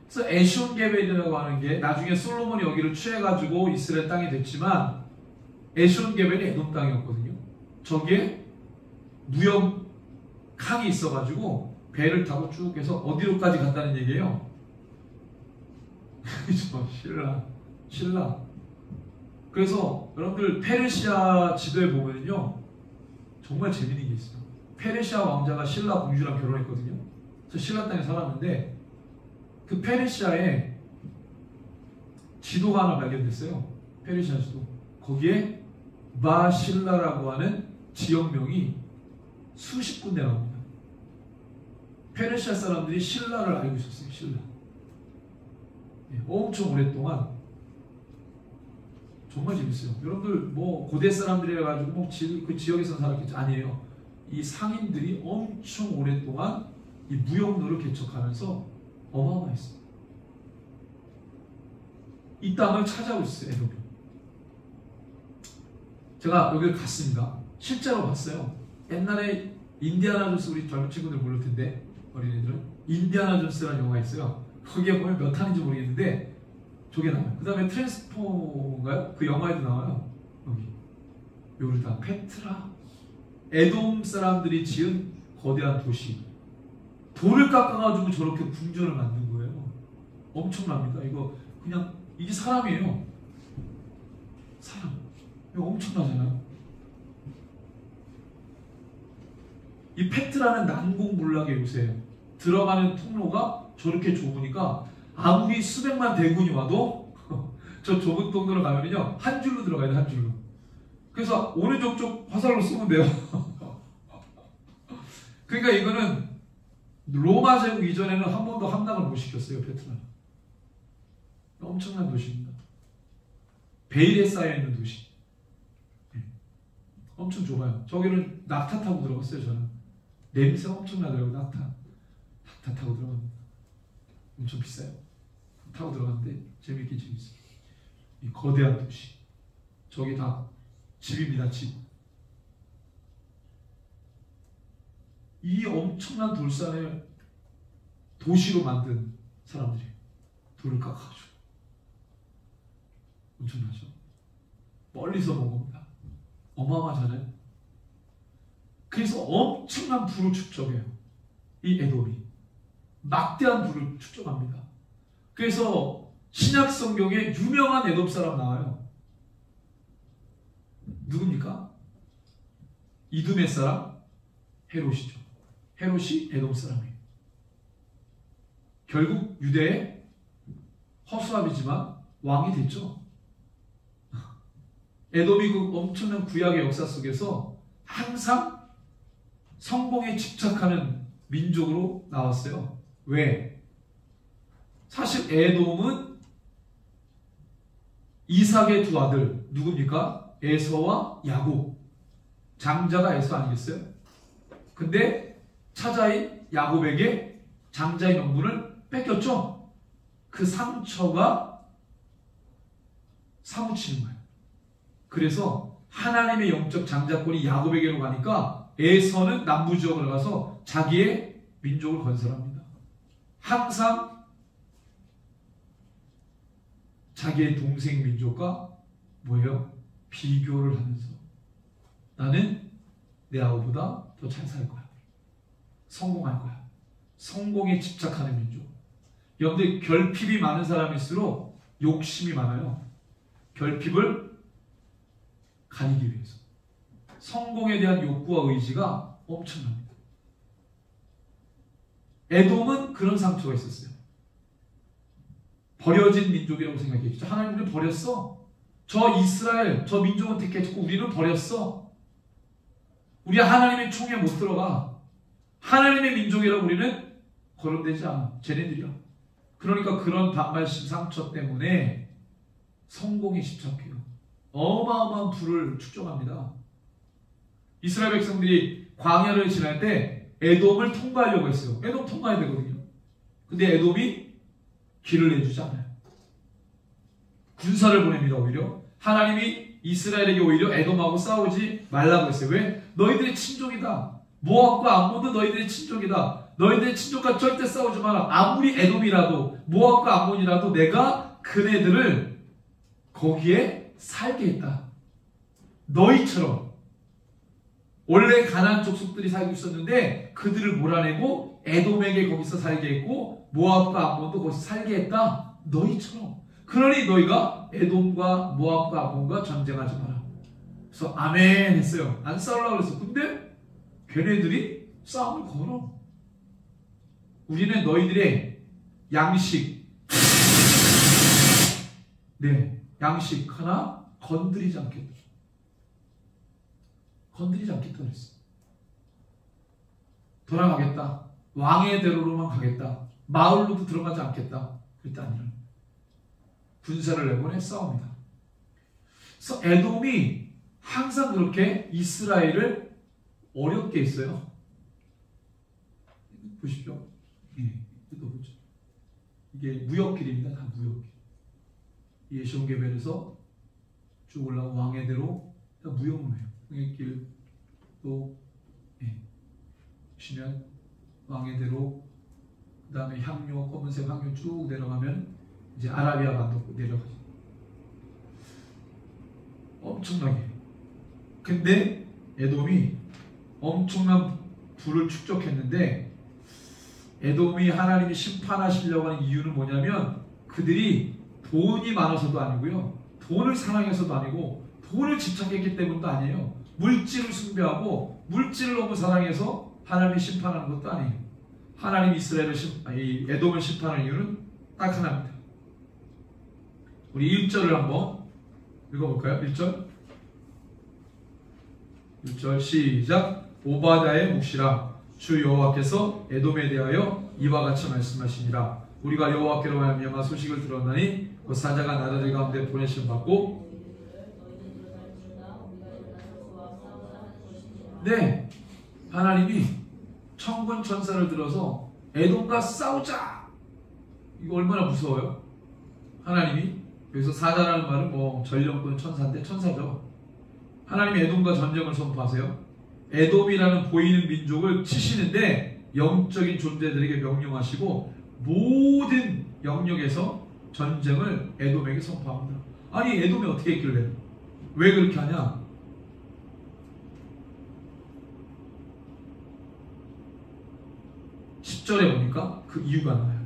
Speaker 1: 그래서 에시온게벨이라고 하는 게 나중에 솔로몬이 여기를 취해가지고 이스라엘 땅이 됐지만 에시온게벨이 에돔 땅이었거든요. 저기에 무역 칸이 있어가지고 배를 타고 쭉 해서 어디로까지 갔다는 얘기예요. 그죠? 신라. 그래서 여러분들 페르시아 지도에 보면요 정말 재밌는 게 있어요. 페르시아 왕자가 신라 공주랑 결혼했거든요. 그래서 신라 땅에 살았는데 그 페르시아에 지도가 하나 발견됐어요. 페르시아 지도. 거기에 마실라라고 하는 지역명이 수십 군데 나옵니다. 페르시아 사람들이 신라를 알고 있었어요. 신라. 엄청 오랫동안. 정말 재밌어요. 여러분들 뭐 고대 사람들이라 가지고 뭐 그 지역에서 살았겠죠? 아니에요. 이 상인들이 엄청 오랫동안 이 무역로를 개척하면서 어마어마했어요. 이 땅을 찾아오고 있어요. 에돔이. 제가 여기를 갔습니다. 실제로 봤어요. 옛날에 인디아나 존스, 우리 젊은 친구들 모를 텐데 어린이들은 인디아나 존스라는 영화 있어요. 거기에 보면 몇 탄인지 모르겠는데 저게 나와요. 그 다음에 트랜스포인가요? 그 영화에도 나와요. 여기 요르단, 페트라, 에돔 사람들이 지은 거대한 도시. 돌을 깎아가지고 저렇게 궁전을 만든 거예요. 엄청납니다. 이거 그냥 이게 사람이에요. 사람. 이거 엄청나잖아요. 이 페트라는 난공불락의 요새예요. 들어가는 통로가 저렇게 좁으니까 아무리 수백만 대군이 와도 저 좁은 통로로 가면요 한 줄로 들어가야 돼. 한 줄로. 그래서 오른쪽 쪽 화살로 쏘면 돼요. 그러니까 이거는 로마 제국 이전에는 한 번도 함락을 못 시켰어요. 페트라는. 엄청난 도시입니다. 베일에 쌓여있는 도시. 엄청 좁아요. 저기를 낙타 타고 들어갔어요. 저는. 냄새 엄청나더라고요. 낙타 타고 들어갑니다. 엄청 비싸요. 타고 들어갔는데 재밌긴 재밌어요. 이 거대한 도시. 저기 다 집입니다. 집. 이 엄청난 돌산을 도시로 만든 사람들이 돌을 깎아가지고 엄청나죠. 멀리서 본 겁니다. 어마어마하잖아요. 그래서 엄청난 부를 축적해요. 이 에돔이 막대한 부를 축적합니다. 그래서 신약 성경에 유명한 에돔 사람 나와요. 누굽니까? 이두메 사람 헤롯이죠. 헤롯이 에돔 사람이에요. 결국 유대의 허수아비지만 왕이 됐죠. 에돔이 그 엄청난 구약의 역사 속에서 항상 성공에 집착하는 민족으로 나왔어요. 왜? 사실 에돔은 이삭의 두 아들 누굽니까? 에서와 야곱. 장자가 에서 아니겠어요? 근데 차자인 야곱에게 장자의 명분을 뺏겼죠. 그 상처가 사무치는 거예요. 그래서 하나님의 영적 장자권이 야곱에게로 가니까 에서는 남부 지역으로 가서 자기의 민족을 건설합니다. 항상 자기의 동생 민족과 뭐예요? 비교를 하면서 나는 내 아우보다 더 잘 살 거야. 성공할 거야. 성공에 집착하는 민족. 여러분들 결핍이 많은 사람일수록 욕심이 많아요. 결핍을 가리기 위해서. 성공에 대한 욕구와 의지가 엄청납니다. 에돔은 그런 상처가 있었어요. 버려진 민족이라고 생각했죠. 하나님 우리를 버렸어. 저 이스라엘, 저 민족은 택했고 우리는 버렸어. 우리 하나님의 총에 못 들어가. 하나님의 민족이라고 우리는 거론되지 않아. 쟤네들이야. 그러니까 그런 반발심 상처 때문에 성공에 집착해요. 어마어마한 부를 축적합니다. 이스라엘 백성들이 광야를 지날 때 에돔을 통과하려고 했어요. 에돔 통과해야 되거든요. 근데 에돔이 길을 내주지 않아요. 군사를 보냅니다. 오히려 하나님이 이스라엘에게 오히려 에돔하고 싸우지 말라고 했어요. 왜? 너희들의 친족이다. 모압과 암몬도 너희들의 친족이다. 너희들의 친족과 절대 싸우지 마라. 아무리 에돔이라도 모압과 암몬이라도 내가 그네들을 거기에 살게 했다. 너희처럼 원래 가나안 족속들이 살고 있었는데 그들을 몰아내고 에돔에게 거기서 살게 했고 모압과 암몬도 거기서 살게 했다. 너희처럼. 그러니 너희가 에돔과 모압과 암몬과 전쟁하지 마라. 그래서 아멘 했어요. 안 싸우려고 그랬어. 근데 걔네들이 싸움을 걸어. 우리는 너희들의 양식
Speaker 3: 네, 양식 하나 건드리지 않겠다. 건드리지 않겠다 그랬어. 돌아가겠다. 왕의 대로로만 가겠다. 마을로도 들어가지 않겠다. 그랬다 아니라 군사를 내보내 싸웁니다. 그래서 에돔이 항상 그렇게 이스라엘을 어렵게 했어요. 보십시오. 또 보죠. 이게 무역길입니다. 다 무역길. 예시온게벨에서 쭉 올라온 왕의 대로 다 무역을 해요. 무역길 또 보시면 왕의 대로 그 다음에 향료, 검은색 향료 쭉 내려가면 이제 아라비아 반도 내려가죠. 엄청나게. 근데 에돔이 엄청난 부를 축적했는데 에돔이 하나님이 심판하시려고 하는 이유는 뭐냐면 그들이 돈이 많아서도 아니고요. 돈을 사랑해서도 아니고 돈을 집착했기 때문도 아니에요. 물질을 숭배하고 물질을 너무 사랑해서 하나님이 심판하는 것도 아니에요. 하나님이 이스라엘을 에돔을 심판하는 이유는 딱 하나입니다. 우리 1절을 한번 읽어볼까요? 1절 시작. 오바댜의 묵시라. 주 여호와께서 에돔에 대하여 이와 같이 말씀하시니라. 우리가 여호와께로 말미암아 소식을 들었나니 그 사자가 나라들 가운데 보내심 받고 네, 하나님이 천군 천사를 들어서 에돔과 싸우자. 이거 얼마나 무서워요? 하나님이 여기서 사자라는 말은 뭐 전령권 천사인데 천사죠. 하나님이 에돔과 전쟁을 선포하세요. 에돔이라는 보이는 민족을 치시는데 영적인 존재들에게 명령하시고 모든 영역에서 전쟁을 에돔에게 선포합니다. 아니 에돔이 어떻게 했길래? 왜 그렇게 하냐? 10절에 보니까 그 이유가 나와요.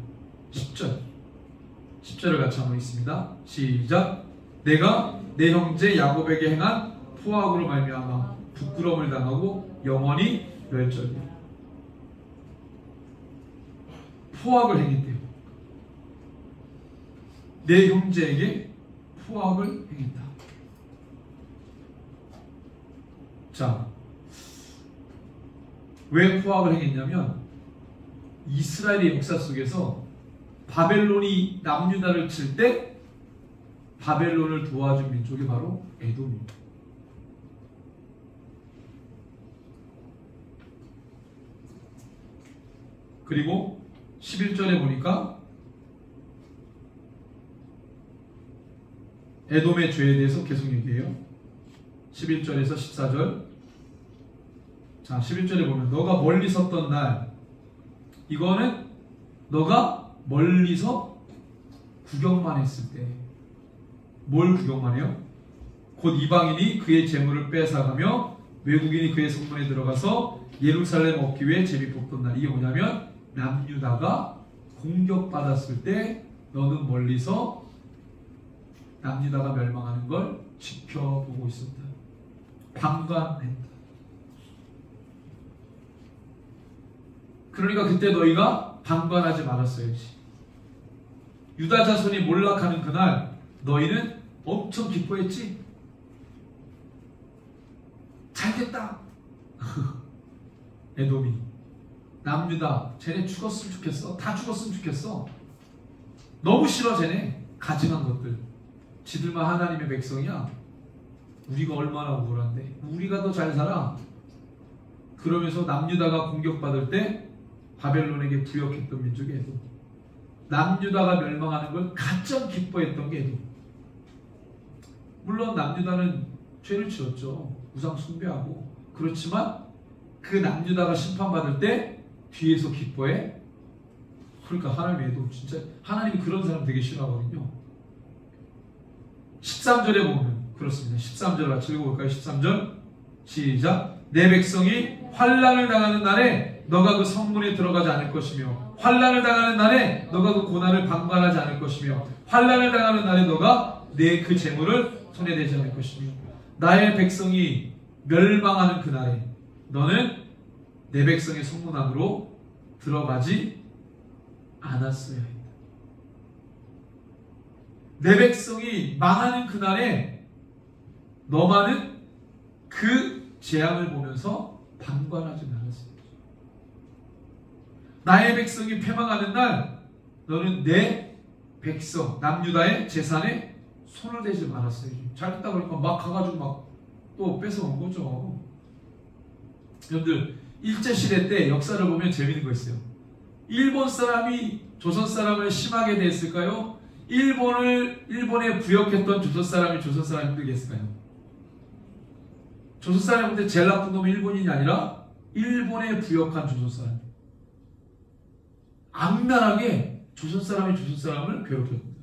Speaker 3: 10절을 같이 한번 읽습니다. 시작. 내가 내 형제 야곱에게 행한 포악으로 말미암아 부끄러움을 당하고 영원히 멸절이야. 포악을 행했대요. 내 형제에게 포악을 행했다. 자, 왜 포악을 행했냐면 이스라엘의 역사 속에서 바벨론이 남유다를 칠 때 바벨론을 도와준 민족이 바로 에돔입니다. 그리고 11절에 보니까 에돔의 죄에 대해서 계속 얘기해요. 11절에서 14절. 자, 11절에 보면 너가 멀리 섰던 날, 이거는 너가 멀리서 구경만 했을 때. 뭘 구경만 해요? 곧 이방인이 그의 재물을 빼앗아가며 외국인이 그의 성문에 들어가서 예루살렘 얻기 위해 제비 뽑던 날. 이게 뭐냐면 남유다가 공격받았을 때 너는 멀리서 남유다가 멸망하는 걸 지켜보고 있었다. 방관했다. 그러니까 그때 너희가 방관하지 말았어야지. 유다 자손이 몰락하는 그날 너희는 엄청 기뻐했지? 잘됐다. 에돔이 남유다 쟤네 죽었으면 좋겠어. 다 죽었으면 좋겠어. 너무 싫어. 쟤네 가증한 것들. 지들만 하나님의 백성이야. 우리가 얼마나 우울한데. 우리가 더 잘 살아. 그러면서 남유다가 공격받을 때 바벨론에게 부역했던 민족이 에돔. 남유다가 멸망하는 걸 가장 기뻐했던 게 에돔. 물론 남유다는 죄를 지었죠. 우상 숭배하고. 그렇지만 그 남유다가 심판받을 때 뒤에서 기뻐해. 그러니까 하나님의 에돔 진짜 하나님이 그런 사람 되게 싫어하거든요. 13절에 보면 그렇습니다. 13절 같이 읽어볼까요? 13절 시작. 내 백성이 환난을 당하는 날에 너가 그 성문에 들어가지 않을 것이며 환난을 당하는 날에 너가 그 고난을 방관하지 않을 것이며 환난을 당하는 날에 너가 내 그 재물을 손에 대지 않을 것이며 나의 백성이 멸망하는 그날에 너는 내 백성의 성문 안으로 들어가지 않았어야 했다. 내 백성이 망하는 그날에 너만은 그 재앙을 보면서 방관하지 말았습니다. 나의 백성이 패망하는 날 너는 내 백성 남유다의 재산에 손을 대지 말았어요. 잘 듣다 보니까 막 가가지고 막 또 뺏어온 거죠. 여러분들 일제시대 때 역사를 보면 재밌는 거 있어요. 일본 사람이 조선 사람을 심하게 대했을까요? 일본에 부역했던 조선 사람이 조선 사람이 힘들겠을까요? 조선 사람한테 제일 나쁜 놈은 일본인이 아니라 일본에 부역한 조선 사람. 악랄하게 조선 사람이 조선 사람을 괴롭혔거든요.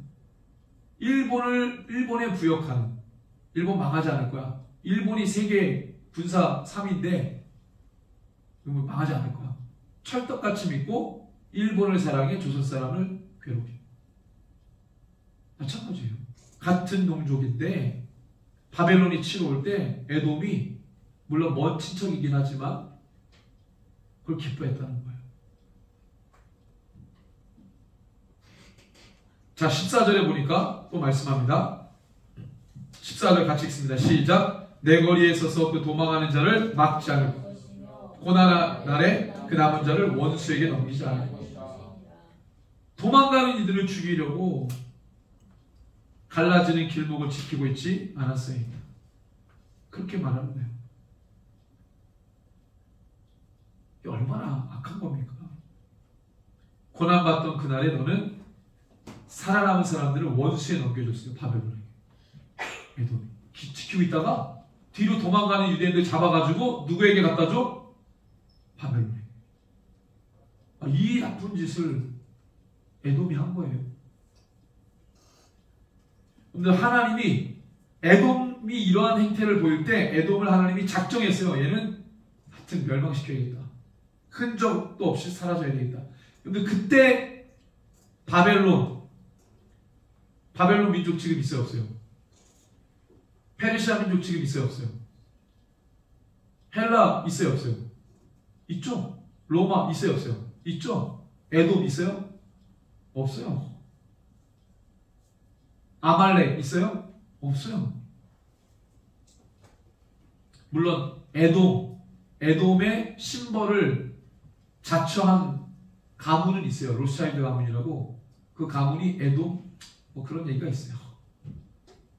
Speaker 3: 일본에 부역한, 일본 망하지 않을 거야. 일본이 세계 군사 3위인데 망하지 않을 거야. 철떡같이 믿고 일본을 사랑해 조선 사람을 괴롭혀. 마찬가지예요. 같은 동족인데 바벨론이 치러 올 때 에돔이 물론 먼 친척이긴 하지만 그걸 기뻐했다는 거예요. 자, 14절에 보니까 또 말씀합니다. 14절 같이 읽습니다. 시작. 내 거리에 서서 그 도망하는 자를 막지 않고 고난 날에 그 남은 자를 원수에게 넘기지 않고. 도망가는 이들을 죽이려고 갈라지는 길목을 지키고 있지 않았어요. 그렇게 말하는 거예요. 이게 얼마나 악한 겁니까? 고난받던 그날에 너는 살아남은 사람들을 원수에 넘겨줬어요. 바벨론에게. 에돔이 지키고 있다가 뒤로 도망가는 유대인들 잡아가지고 누구에게 갖다 줘? 바벨론에게. 이 나쁜 짓을 에돔이 한 거예요. 근데 하나님이 에돔이 이러한 행태를 보일 때 에돔을 하나님이 작정했어요. 얘는 하여튼 멸망시켜야겠다. 흔적도 없이 사라져야 되겠다. 근데 그때 바벨론 민족 지금 있어요, 없어요? 페르시아 민족 지금 있어요, 없어요? 헬라 있어요, 없어요? 있죠? 로마 있어요, 없어요? 있죠? 에돔 있어요? 없어요. 아말렉 있어요? 없어요. 물론 에돔의 심벌을 자처한 가문은 있어요. 로스차일드 가문이라고. 그 가문이 에돔 뭐 그런 얘기가 있어요.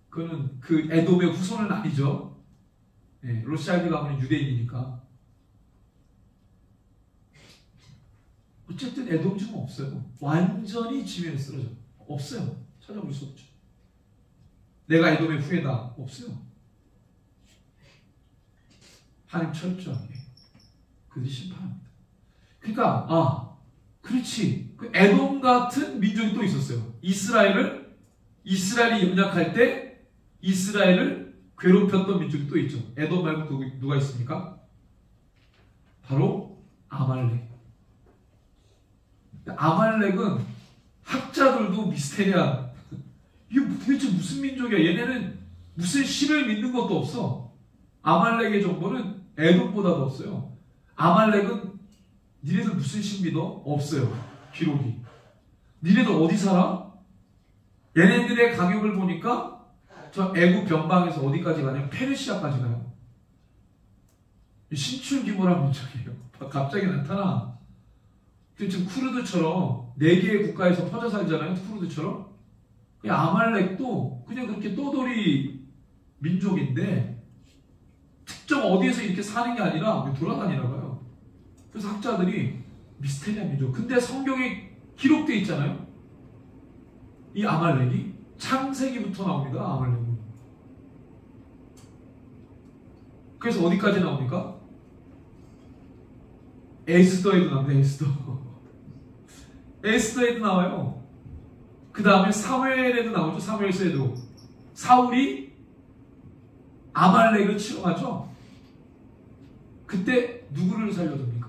Speaker 3: 그거는 그 에돔의 후손은 아니죠. 네, 로스차일드 가문은 유대인이니까. 어쨌든 에돔 지금 없어요. 완전히 지면에 쓰러져. 없어요. 찾아볼 수 없죠. 내가 에돔의 후예다. 없어요. 하나님 철저하게 그들이 심판합니다. 그러니까 그렇지. 그 에돔 같은 민족이 또 있었어요. 이스라엘이 연약할 때 이스라엘을 괴롭혔던 민족이 또 있죠. 에돔 말고 누가 있습니까? 바로 아말렉. 아말렉은 학자들도 미스테리야. 이게 도대체 무슨 민족이야? 얘네는 무슨 신을 믿는 것도 없어. 아말렉의 정보는 에돔보다도 없어요. 아말렉은 니네들 무슨 신 믿어? 없어요. 기록이. 니네들 어디 살아? 얘네들의 가격을 보니까 저 애국 변방에서 어디까지 가냐면 페르시아까지 가요. 신출귀몰한 민족이에요. 갑자기 나타나. 지금 쿠르드처럼 4개의 국가에서 퍼져 살잖아요. 쿠르드처럼. 아말렉도 그냥 그렇게 떠돌이 민족인데 특정 어디에서 이렇게 사는 게 아니라 돌아다니나 봐요. 그래서 학자들이 미스테리한 민족. 근데 성경에 기록되어 있잖아요. 이 아말렉이 창세기부터 나옵니다. 아말렉은. 그래서 어디까지 나옵니까? 에스더에도 나옵니다. 에스더에도 나와요. 그 다음에 사무엘에도 나오죠. 사무엘서에도 사울이 아말렉을 치러 가죠. 그때 누구를 살려줍니까?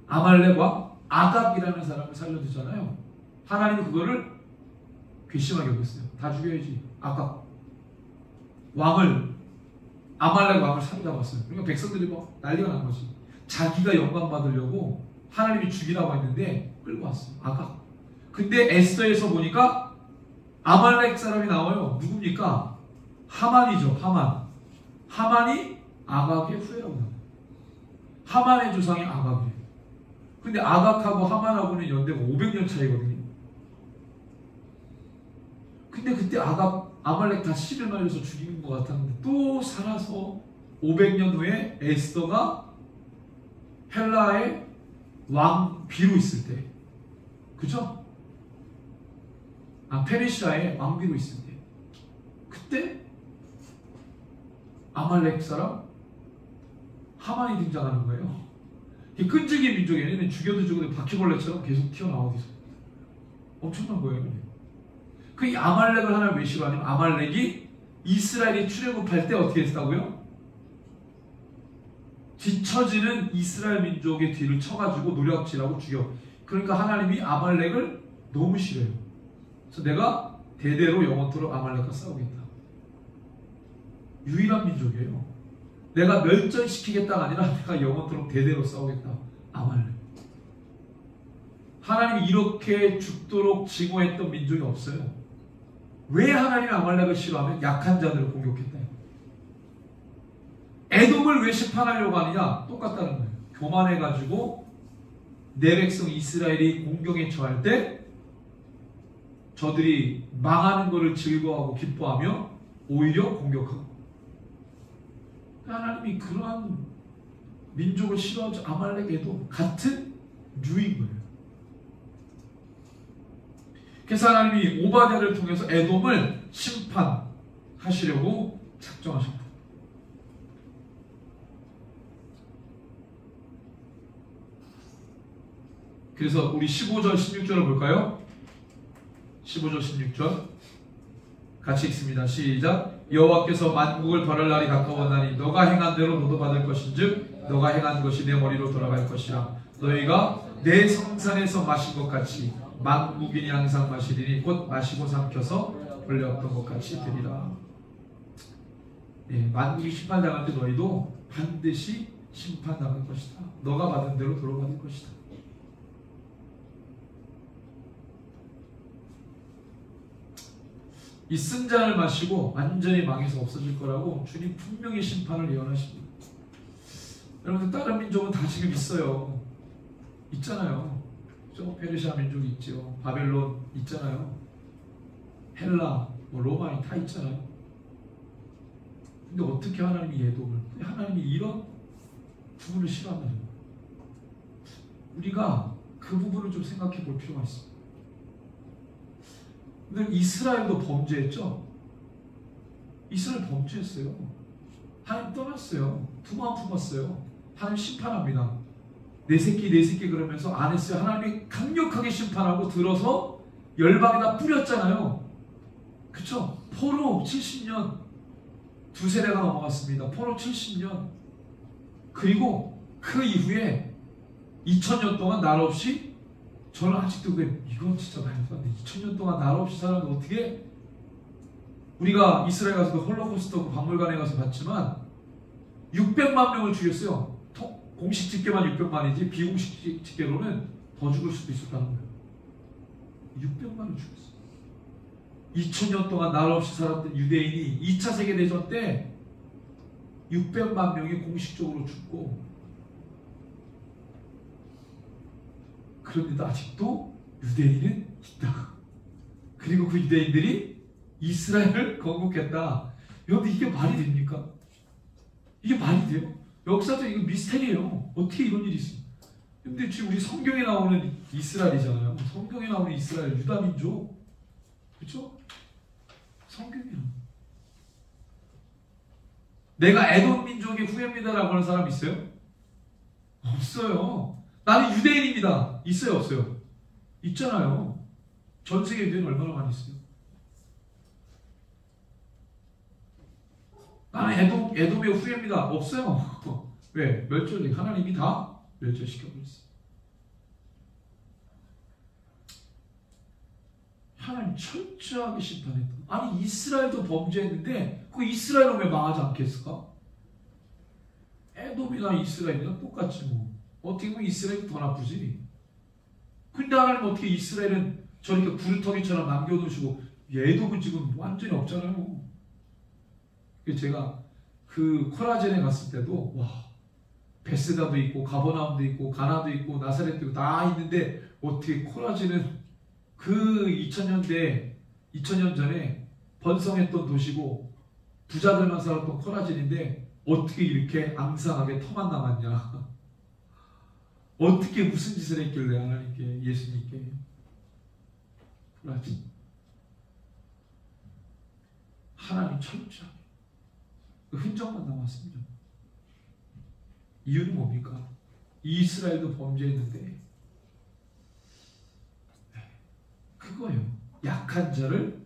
Speaker 3: 아말렉과 아각이라는 사람을 살려주잖아요. 하나님은 그거를 괘씸하게 여겼어요. 다 죽여야지. 아각 아말렉 왕을 사로잡았어요. 그러니까 백성들이 막 난리가 난 거지. 자기가 영광 받으려고 하나님이 죽이라고 했는데 끌고 왔어요. 아각. 근데 에스더에서 보니까 아말렉 사람이 나와요. 누굽니까? 하만이죠. 하만이 아각의 후예라고 나와요. 하만의 조상이 아각이에요. 근데 아각하고 하만하고는 연대가 500년 차이거든요. 근데 그때 아말렉 다 씨를 말려서 죽이는 것 같았는데 또 살아서 500년 후에 에스더가 헬라의 왕비로 있을 때, 그죠? 페르시아의 왕비로 있을 때, 그때 아말렉 사람 하만이 등장하는 거예요. 이 끈질긴 민족이에요. 얘는 죽여도 바퀴벌레처럼 계속 튀어나오고 있어요. 엄청난 거예요. 그 이 아말렉을 하나님 왜 싫어하냐면 아말렉이 이스라엘이 출애굽할 때 어떻게 했다고요? 뒤처지는 이스라엘 민족의 뒤를 쳐가지고 노략질하고 죽여. 그러니까 하나님이 아말렉을 너무 싫어해요. 그래서 내가 대대로 영원토록 아말렉과 싸우겠다. 유일한 민족이에요. 내가 멸절시키겠다가 아니라 내가 영원토록 대대로 싸우겠다. 아말렉. 하나님이 이렇게 죽도록 증오했던 민족이 없어요. 왜 하나님이 아말렉을 싫어하면 약한 자들을 공격했다. 에돔을 왜 심판하려고 하느냐? 똑같다는 거예요. 교만해가지고 내 백성 이스라엘이 공경에 처할 때 저들이 망하는 것을 즐거워하고 기뻐하며 오히려 공격하고. 하나님이 그러한 민족을 싫어하죠. 아말렉에도 같은 류인 거예요. 그래서 하나님이 오바댜를 통해서 에돔을 심판하시려고 작정하셨다. 그래서 우리 15절 16절을 볼까요? 15절 16절 같이 읽습니다. 시작. 여호와께서 만국을 벌할 날이 가까웠나니 너가 행한 대로 너도 받을 것인즉 너가 행한 것이 내 머리로 돌아갈 것이라. 너희가 내 성산에서 마신 것 같이 만국인이 항상 마시리니 곧 마시고 삼켜서 본래 없던 것 같이 되리라. 만국이 심판당할 때 너희도 반드시 심판당할 것이다. 너가 받은 대로 돌아받을 것이다. 이 쓴 잔을 마시고 완전히 망해서 없어질 거라고 주님 분명히 심판을 예언하십니다. 여러분들 다른 민족은 다 지금 있어요. 있잖아요. 페르시아 민족이 있죠. 바벨론 있잖아요. 헬라, 로마이 다 있잖아요. 근데 어떻게 하나님이 예독을? 하나님이 이런 부분을 싫어하는 우리가 그 부분을 좀 생각해 볼 필요가 있습니다. 근데 이스라엘도 범죄했죠? 이스라엘 범죄했어요. 하나님 떠났어요. 두마음 품었어요. 하나님 심판합니다. 내 새끼 그러면서 안 했어요. 하나님이 강력하게 심판하고 들어서 열방에다 뿌렸잖아요. 그쵸? 포로 70년 두 세대가 넘어갔습니다. 포로 70년. 그리고 그 이후에 2000년 동안 날 없이, 저는 아직도 이건 진짜 말도 안 돼. 2000년 동안 날 없이 살았는데 어떻게, 우리가 이스라엘 가서 홀로코스트 박물관에 가서 봤지만 600만 명을 죽였어요. 공식 집계만 600만이지 비공식 집계로는 더 죽을 수도 있었다는 거예요. 600만을 죽였어요. 2000년 동안 날 없이 살았던 유대인이 2차 세계대전 때 600만 명이 공식적으로 죽고, 그런데도 아직도 유대인은 있다. 그리고 그 유대인들이 이스라엘을 건국했다. 여러분 이게 말이 됩니까? 이게 말이 돼요? 역사적 이거 미스테리예요. 어떻게 이런 일이 있어요? 근데 지금 우리 성경에 나오는 이스라엘이잖아요. 성경에 나오는 이스라엘 유다민족, 그렇죠? 성경이요. 내가 에돔 민족의 후예입니다라고 하는 사람 있어요? 없어요. 나는 유대인입니다. 있어요, 없어요? 있잖아요. 전 세계 유대인 얼마나 많이 있어요? 나는 에돔의 후예입니다. 없어요. 왜? 하나님이 다 멸절시켜버렸어요. 하나님 철저하게 심판했다. 아니 이스라엘도 범죄했는데 그 이스라엘은 왜 망하지 않겠을까? 에돔이나 이스라엘이나 똑같지 뭐. 어떻게 보면 이스라엘이 더 나쁘지. 근데 하나님 어떻게 이스라엘은 저렇게 구루터기처럼 남겨두시고 얘도 지금 완전히 없잖아요. 제가 그 코라젠에 갔을 때도 와, 베세다도 있고 가버나움도 있고 가나도 있고 나사렛도 있고 다 있는데 어떻게 코라젠은 그 2000년 전에 번성했던 도시고 부자들만 살았던 코라젠인데 어떻게 이렇게 앙상하게 터만 남았냐. 어떻게 무슨 짓을 했길래 하나님께, 예수님께. 코라젠. 하나님 철저하게 그 흔적만 남았습니다. 이유는 뭡니까? 이스라엘도 범죄했는데 그거예요. 약한 자를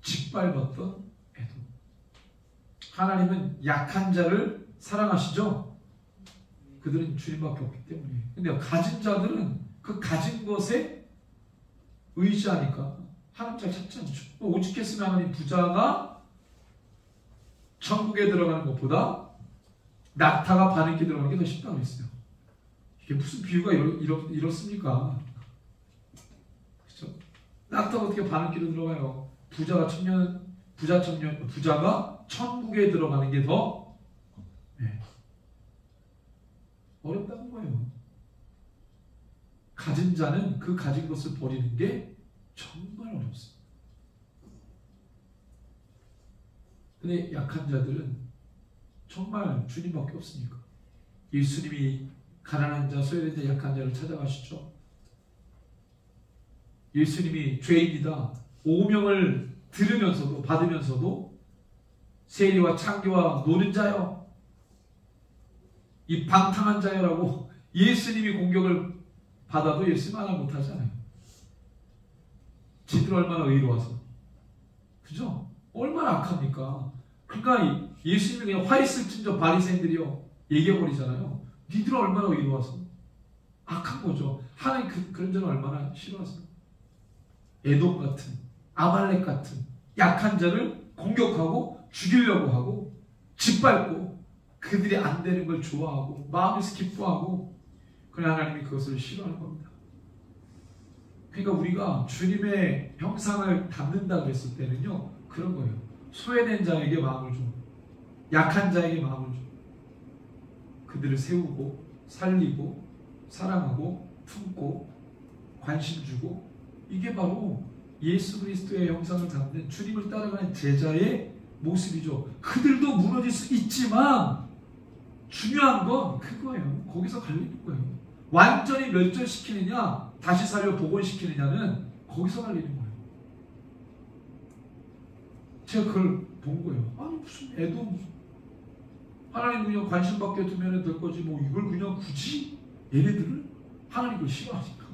Speaker 3: 짓밟았던 에돔. 하나님은 약한 자를 사랑하시죠? 그들은 주님밖에 없기 때문에. 근데 가진 자들은 그 가진 것에 의지하니까 하나님 잘 찾지 않죠. 오죽했으면 하나님 부자가 천국에 들어가는 것보다 낙타가 바늘길 들어가는 게 더 쉽다고 그랬어요. 이게 무슨 비유가 이렇습니까? 그렇죠? 낙타가 어떻게 바늘길로 들어가요? 부자가 천국에 들어가는 게 더 어렵다는 거예요. 가진 자는 그 가진 것을 버리는 게 정말 어렵습니다. 근데 약한 자들은 정말 주님밖에 없으니까 예수님이 가난한 자, 소외된 자, 약한 자를 찾아가시죠. 예수님이 죄인이다 오명을 들으면서도 받으면서도 세리와 창기와 노는 자여, 이 방탕한 자여라고 예수님이 공격을 받아도 예수님 하나 못하잖아요. 지들 얼마나 의로워서, 그죠? 얼마나 악합니까? 그러니까 예수님이 그냥 화 있을진저 바리새인들이요 얘기해버리잖아요. 니들은 얼마나 의로워서 악한 거죠. 하나님 그런 자는 얼마나 싫어하세요. 에돔 같은, 아말렉 같은 약한 자를 공격하고 죽이려고 하고 짓밟고 그들이 안 되는 걸 좋아하고 마음에서 기뻐하고, 그러나 하나님이 그것을 싫어하는 겁니다. 그러니까 우리가 주님의 형상을 담는다 그랬을 때는요 그런 거예요. 소외된 자에게 마음을 줘, 약한 자에게 마음을 줘, 그들을 세우고 살리고 사랑하고 품고 관심 주고, 이게 바로 예수 그리스도의 형상을 담는 주님을 따라가는 제자의 모습이죠. 그들도 무너질 수 있지만 중요한 건 그거예요. 거기서 갈리는 거예요. 완전히 멸절시키느냐 다시 살려 복원시키느냐는 거기서 갈리는 거예요. 제가 그걸 본 거예요. 아니 무슨 에돔, 하나님 그냥 관심밖에 두면 될 거지 뭐 이걸 그냥 굳이 얘네들을 하나님을 싫어하니까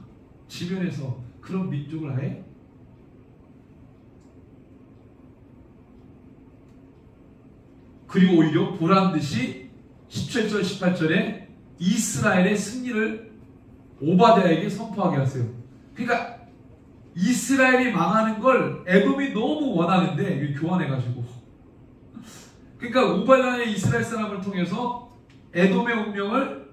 Speaker 3: 지면에서 그런 민족을 아예 그리고 오히려 보란듯이 17절 18절에 이스라엘의 승리를 오바댜에게 선포하게 하세요. 그러니까 이스라엘이 망하는 걸 에돔이 너무 원하는데 교환해가지고, 그러니까 오바댜의 이스라엘 사람을 통해서 에돔의 운명을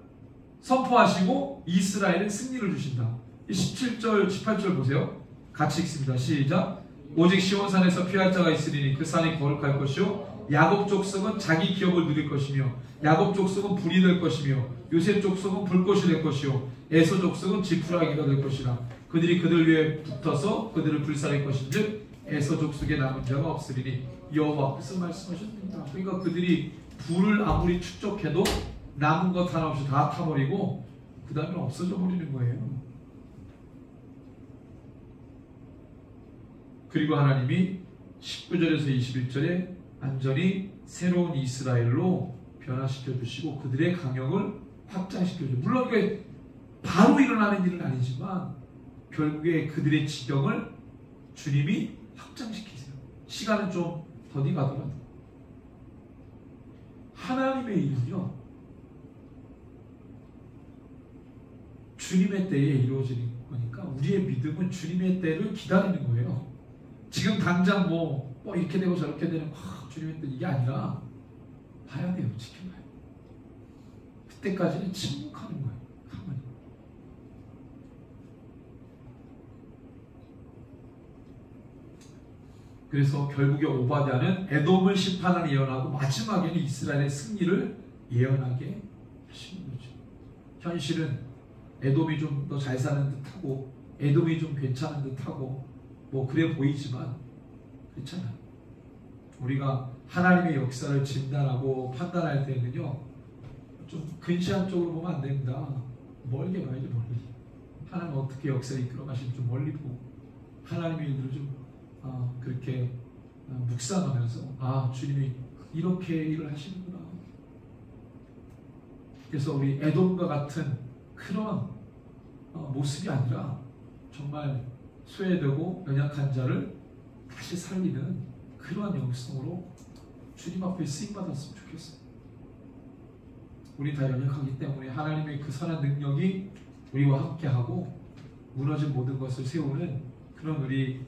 Speaker 3: 선포하시고 이스라엘의 승리를 주신다. 17절 18절 보세요. 같이 읽습니다. 시작. 오직 시온산에서 피할 자가 있으리니 그 산이 거룩할 것이요 야곱 족속은 자기 기업을 누릴 것이며 야곱 족속은 불이 될 것이며 요셉 족속은 불꽃이 될 것이요 에서 족속은 지푸라기가 될 것이라. 그들이 그들 위에 붙어서 그들을 불살릴 것인즉 에서 족속에 남은 자가 없으리니 여호와께서 말씀하셨습니다. 그러니까 그들이 불을 아무리 축적해도 남은 것 하나 없이 다 타버리고 그 다음에 없어져 버리는 거예요. 그리고 하나님이 19절에서 21절에 완전히 새로운 이스라엘로 변화시켜 주시고 그들의 강력을 확장시켜 주시고, 물론 이게 바로 일어나는 일은 아니지만 결국에 그들의 지경을 주님이 확장시키세요. 시간은 좀 더디 가더라도. 하나님의 일은요 주님의 때에 이루어지는 거니까 우리의 믿음은 주님의 때를 기다리는 거예요. 지금 당장 뭐 이렇게 되고 저렇게 되는 주님의 때 이게 아니라 봐야 돼요. 지켜봐요. 그때까지는 침묵하는 거예요. 가만히. 그래서 결국에 오바댜는 에돔을 심판을 예언하고 마지막에는 이스라엘의 승리를 예언하게 하시는 거죠. 현실은 에돔이 좀 더 잘 사는 듯하고 에돔이 좀 괜찮은 듯하고 뭐 그래 보이지만 그렇잖아요. 우리가 하나님의 역사를 진단하고 판단할 때는요, 좀 근시한 쪽으로 보면 안 됩니다. 멀게 봐야죠, 멀리. 하나님 어떻게 역사를 이끌어 가시는지 좀 멀리 보고 하나님의 일들을 좀 그렇게 묵상하면서 주님이 이렇게 일을 하시는구나. 그래서 우리 에돔과 같은 그런 모습이 아니라 정말 소외되고 연약한 자를 다시 살리는 그러한 영성으로 주님 앞에 쓰임받았으면 좋겠어요. 우리 다 연약하기 때문에 하나님의 그 선한 능력이 우리와 함께하고 무너진 모든 것을 세우는 그런 우리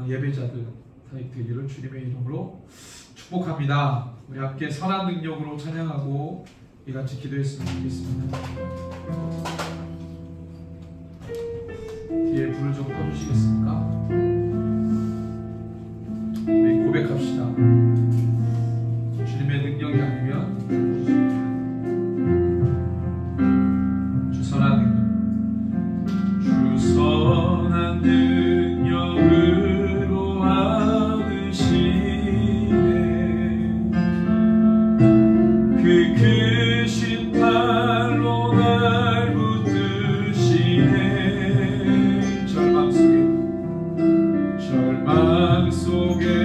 Speaker 3: 예배자들 다 되기를 주님의 이름으로 축복합니다. 우리 함께 선한 능력으로 찬양하고 이같이 기도했으면 좋겠습니다. 뒤에 불을 좀 꺼주시겠습니까? 우리 고백합시다. 주님의 능력이 아니면 주 선한 능력, 주 선한 능력으로 안으시네. 그 크신 팔로 날 붙드시네. 절망 속에